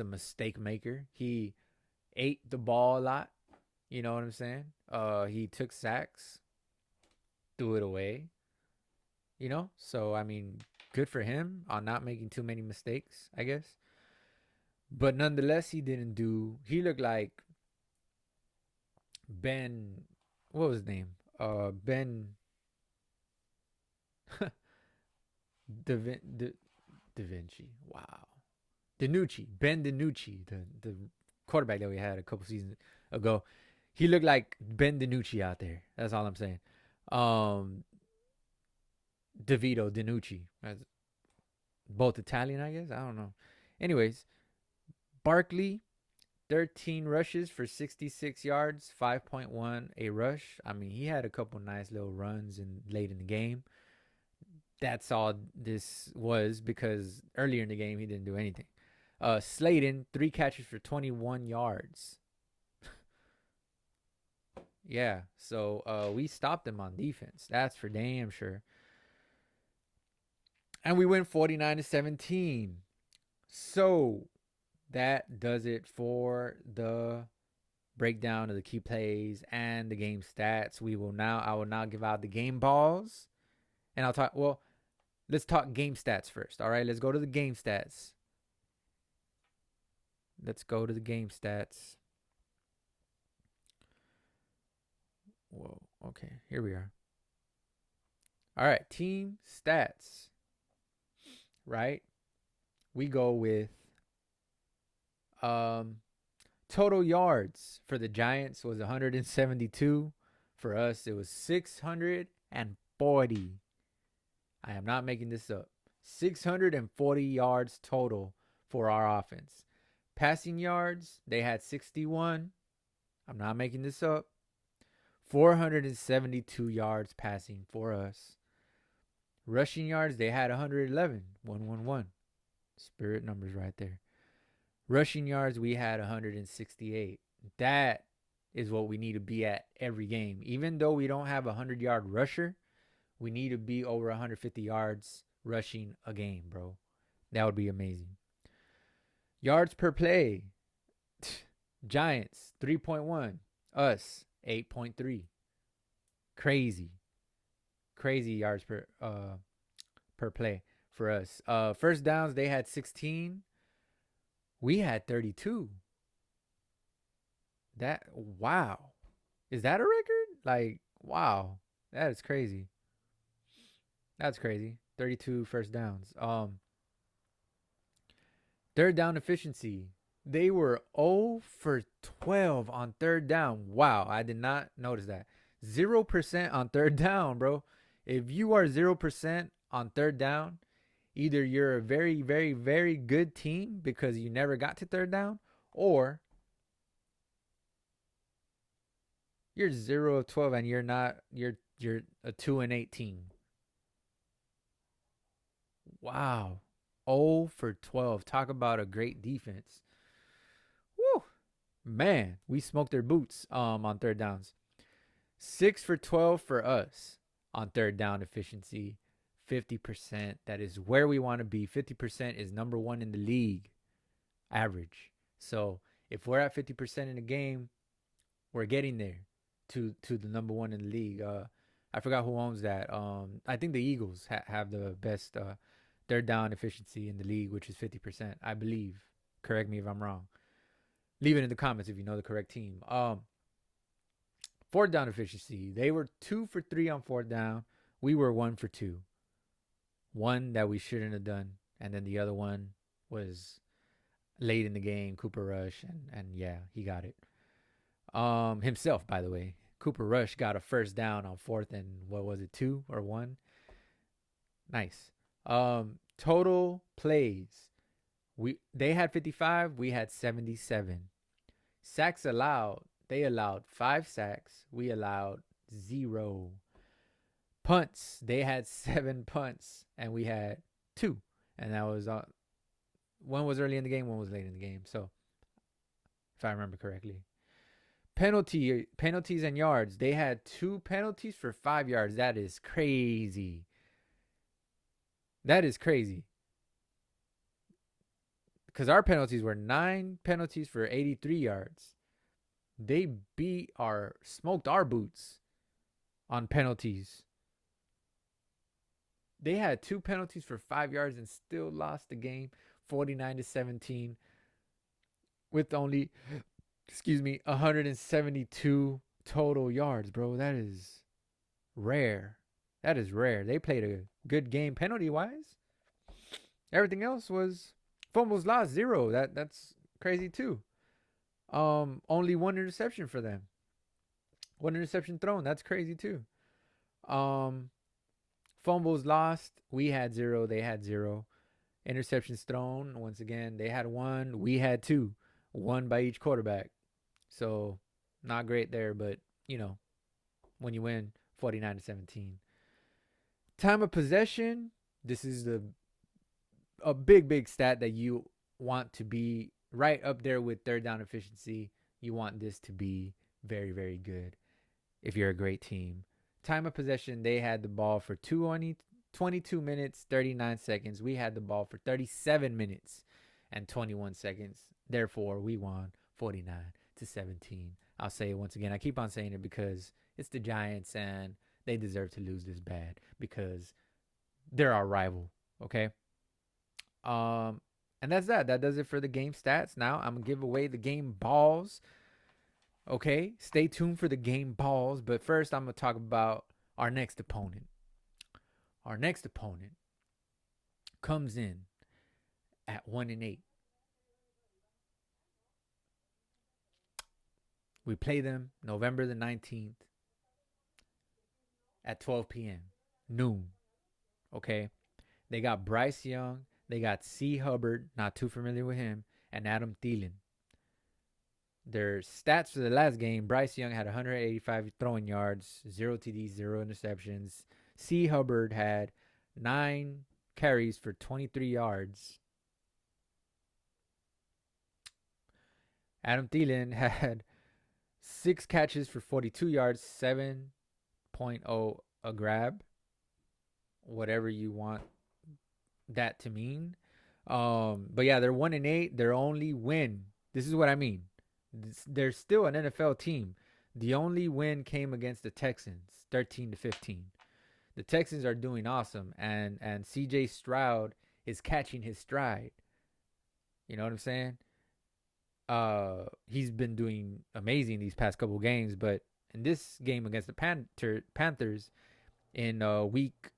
Speaker 1: mistake maker. He ate the ball a lot. You know what I'm saying? He took sacks, threw it away. So I mean, good for him on not making too many mistakes, I guess. But nonetheless, he looked like Ben. What was his name? Ben Da Vinci. Wow. DiNucci. Ben DiNucci, the quarterback that we had a couple seasons ago. He looked like Ben DiNucci out there. That's all I'm saying. DiNucci. Both Italian, I guess. I don't know. Anyways, Barkley, 13 rushes for 66 yards, 5.1 a rush. I mean, he had a couple nice little runs late in the game. That's all this was, because earlier in the game he didn't do anything. Slayton, 3 catches for 21 yards. Yeah, so we stopped them on defense. That's for damn sure. And we win 49-17. So that does it for the breakdown of the key plays and the game stats. I will now give out the game balls. And let's talk game stats first. All right, let's go to the game stats. Whoa, okay, here we are. All right, team stats. Right? We go with total yards for the Giants was 172. For us, it was 640. I am not making this up. 640 yards total for our offense. Passing yards, they had 61. I'm not making this up. 472 yards passing for us. Rushing yards, they had 111. 111. Spirit numbers right there. Rushing yards, we had 168. That is what we need to be at every game. Even though we don't have a 100-yard rusher, we need to be over 150 yards rushing a game, bro. That would be amazing. Yards per play. Giants, 3.1. Us, 8.3. Crazy yards per play for us. First downs, they had 16. We had 32. That wow. Is that a record? Like, wow. That is crazy. That's crazy. 32 first downs. Third down efficiency. They were 0 for 12 on third down. Wow, I did not notice that. 0% on third down, bro. If you are 0% on third down, either you're a very, very, very good team because you never got to third down, or you're 0 of 12 and you're a 2-8 team. Wow. 0 for 12. Talk about a great defense. Woo. Man, we smoked their boots on third downs. 6 for 12 for us on third down efficiency. 50%. That is where we want to be. 50% is number 1 in the league average. So if we're at 50% in a game, we're getting there to the number 1 in the league. I forgot who owns that. I think the Eagles have the best third down efficiency in the league, which is 50%, I believe. Correct me if I'm wrong. Leave it in the comments if you know the correct team. Fourth down efficiency. They were 2 for 3 on fourth down. We were 1 for 2. One that we shouldn't have done, and then the other one was late in the game. Cooper Rush, and yeah, he got it. Himself, by the way. Cooper Rush got a first down on fourth and what was it, 2 or 1? Nice. Total plays. They had 55, we had 77. Sacks allowed. They allowed 5 sacks. We allowed 0. Punts. They had 7 punts and we had 2. And that was one was early in the game, one was late in the game. So if I remember correctly. Penalties and yards. They had 2 penalties for 5 yards. That is crazy. That is crazy. Because our penalties were 9 penalties for 83 yards. They smoked our boots on penalties. They had 2 penalties for 5 yards and still lost the game 49-17 with only 172 total yards, bro. That is rare. That is rare. They played a good game penalty-wise. Everything else was fumbles lost, 0. That's crazy too. Only 1 interception for them. 1 interception thrown. That's crazy too. Fumbles lost. We had 0. They had 0. Interceptions thrown. Once again, they had 1. We had 2. 1 by each quarterback. So not great there, but you know, when you win 49-17. Time of possession. This is a big stat that you want to be right up there with third down efficiency. You want this to be very, very good if you're a great team. Time of possession, they had the ball for 22 minutes, 39 seconds. We had the ball for 37 minutes and 21 seconds. Therefore, we won 49-17. I'll say it once again. I keep on saying it because it's the Giants and they deserve to lose this bad because they're our rival, okay? And that's that. That does it for the game stats. Now I'm going to give away the game balls. Okay, stay tuned for the game balls. But first, I'm going to talk about our next opponent. Our next opponent comes in at 1-8. We play them November the 19th at 12 p.m. noon. Okay, they got Bryce Young. They got C. Hubbard, not too familiar with him, and Adam Thielen. Their stats for the last game, Bryce Young had 185 throwing yards, 0 TDs, 0 interceptions. C. Hubbard had 9 carries for 23 yards. Adam Thielen had 6 catches for 42 yards, 7.0 a grab. Whatever you want that to mean. But yeah, they're 1-8. Their only win. This is what I mean. They're still an NFL team. The only win came against the Texans, 13-15. The Texans are doing awesome, and CJ Stroud is catching his stride. You know what I'm saying? He's been doing amazing these past couple games, but in this game against the Panthers in week,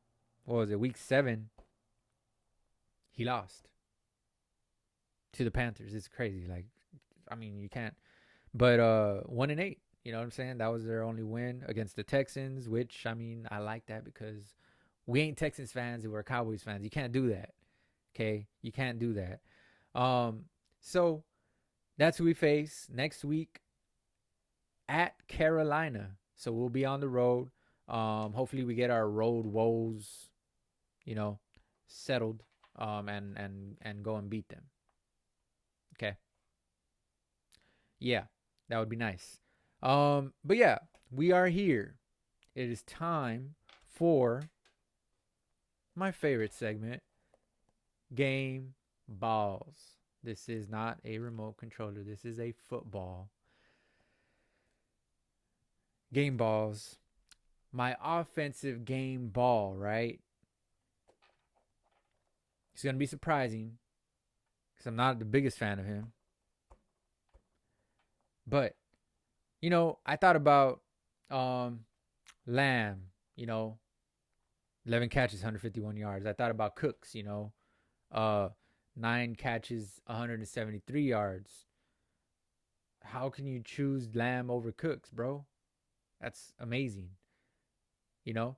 Speaker 1: what was it, week 7, he lost to the Panthers. It's crazy. Like, I mean, you can't. But 1-8. You know what I'm saying? That was their only win against the Texans, which, I mean, I like that because we ain't Texans fans, we're Cowboys fans. You can't do that. Okay? You can't do that. So that's who we face next week at Carolina. So we'll be on the road. Hopefully we get our road woes, settled, and go and beat them. Okay. Yeah, that would be nice. But yeah, we are here. It is time for my favorite segment, Game Balls. This is not a remote controller. This is a football. Game Balls. My offensive game ball, right? It's going to be surprising because I'm not the biggest fan of him. But, I thought about Lamb, 11 catches, 151 yards. I thought about Cooks, 9 catches, 173 yards. How can you choose Lamb over Cooks, bro? That's amazing. And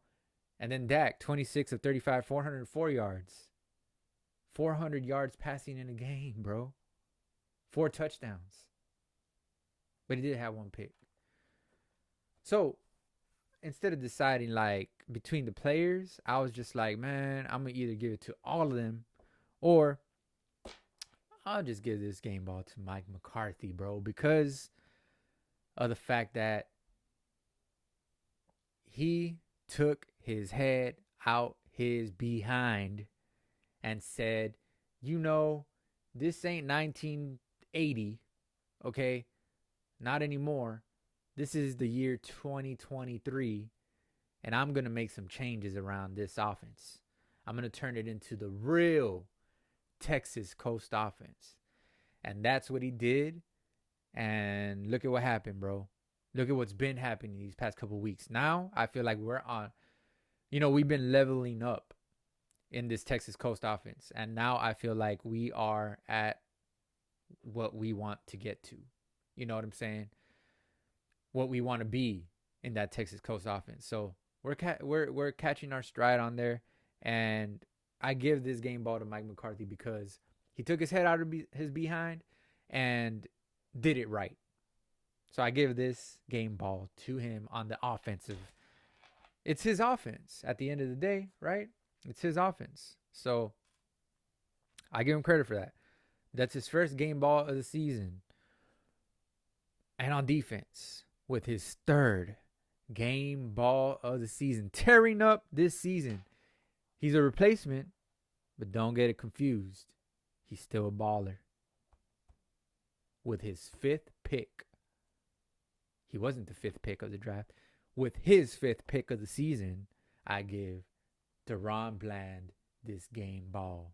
Speaker 1: then Dak, 26 of 35, 404 yards. 400 yards passing in a game, bro. 4 touchdowns. But he did have 1 pick. So, instead of deciding, like, between the players, I was just like, man, I'm going to either give it to all of them or I'll just give this game ball to Mike McCarthy, bro, because of the fact that he took his head out his behind and said, this ain't 1980, okay? Not anymore. This is the year 2023, and I'm going to make some changes around this offense. I'm going to turn it into the real Texas Coast offense. And that's what he did. And look at what happened, bro. Look at what's been happening these past couple weeks. Now, I feel like we're on, we've been leveling up in this Texas Coast offense. And now I feel like we are at what we want to get to. You know what I'm saying? What we want to be in that Texas Coast offense. So we're catching our stride on there. And I give this game ball to Mike McCarthy because he took his head out of his behind and did it right. So I give this game ball to him on the offensive. It's his offense at the end of the day, right? It's his offense. So I give him credit for that. That's his first game ball of the season. And on defense, with his third game ball of the season, tearing up this season. He's a replacement, but don't get it confused. He's still a baller. With his 5th pick. He wasn't the 5th pick of the draft. With his 5th pick of the season, I give DaRon Bland this game ball.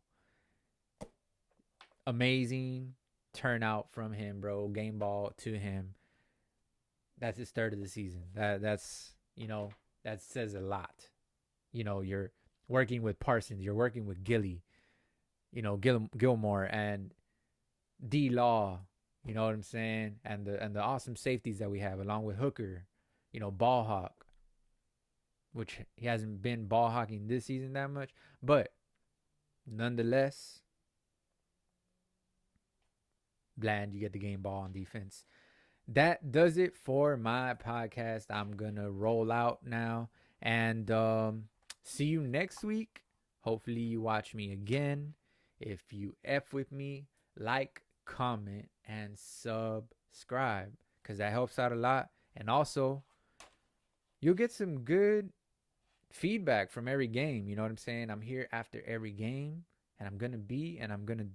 Speaker 1: Amazing turnout from him, bro. Game ball to him. That's his 3rd of the season. That's that says a lot. You're working with Parsons, you're working with Gilmore and D Law, you know what I'm saying? And the awesome safeties that we have along with Hooker, ball hawk, which he hasn't been ball hawking this season that much, but nonetheless, Bland, you get the game ball on defense. That does it for my podcast. I'm going to roll out now and see you next week. Hopefully you watch me again. If you F with me, like, comment, and subscribe because that helps out a lot. And also, you'll get some good feedback from every game. You know what I'm saying? I'm here after every game, and I'm going to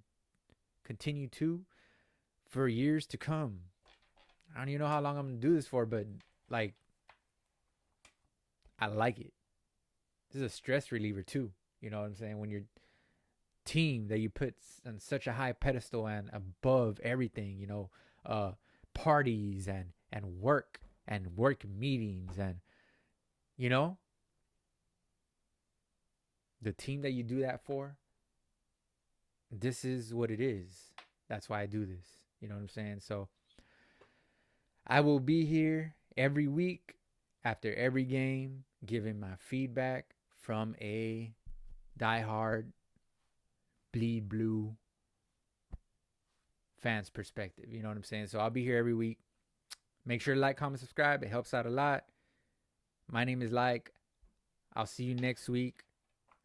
Speaker 1: continue to for years to come. I don't even know how long I'm going to do this for, but, I like it. This is a stress reliever, too. You know what I'm saying? When your team that you put on such a high pedestal and above everything, parties and work meetings, and you know, the team that you do that for, this is what it is. That's why I do this. You know what I'm saying? So I will be here every week after every game giving my feedback from a diehard bleed blue fans perspective. You know what I'm saying? So I'll be here every week. Make sure to like, comment, subscribe. It helps out a lot. My name is Like. I'll see you next week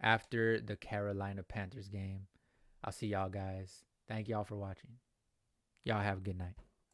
Speaker 1: after the Carolina Panthers game. I'll see y'all guys. Thank y'all for watching. Y'all have a good night.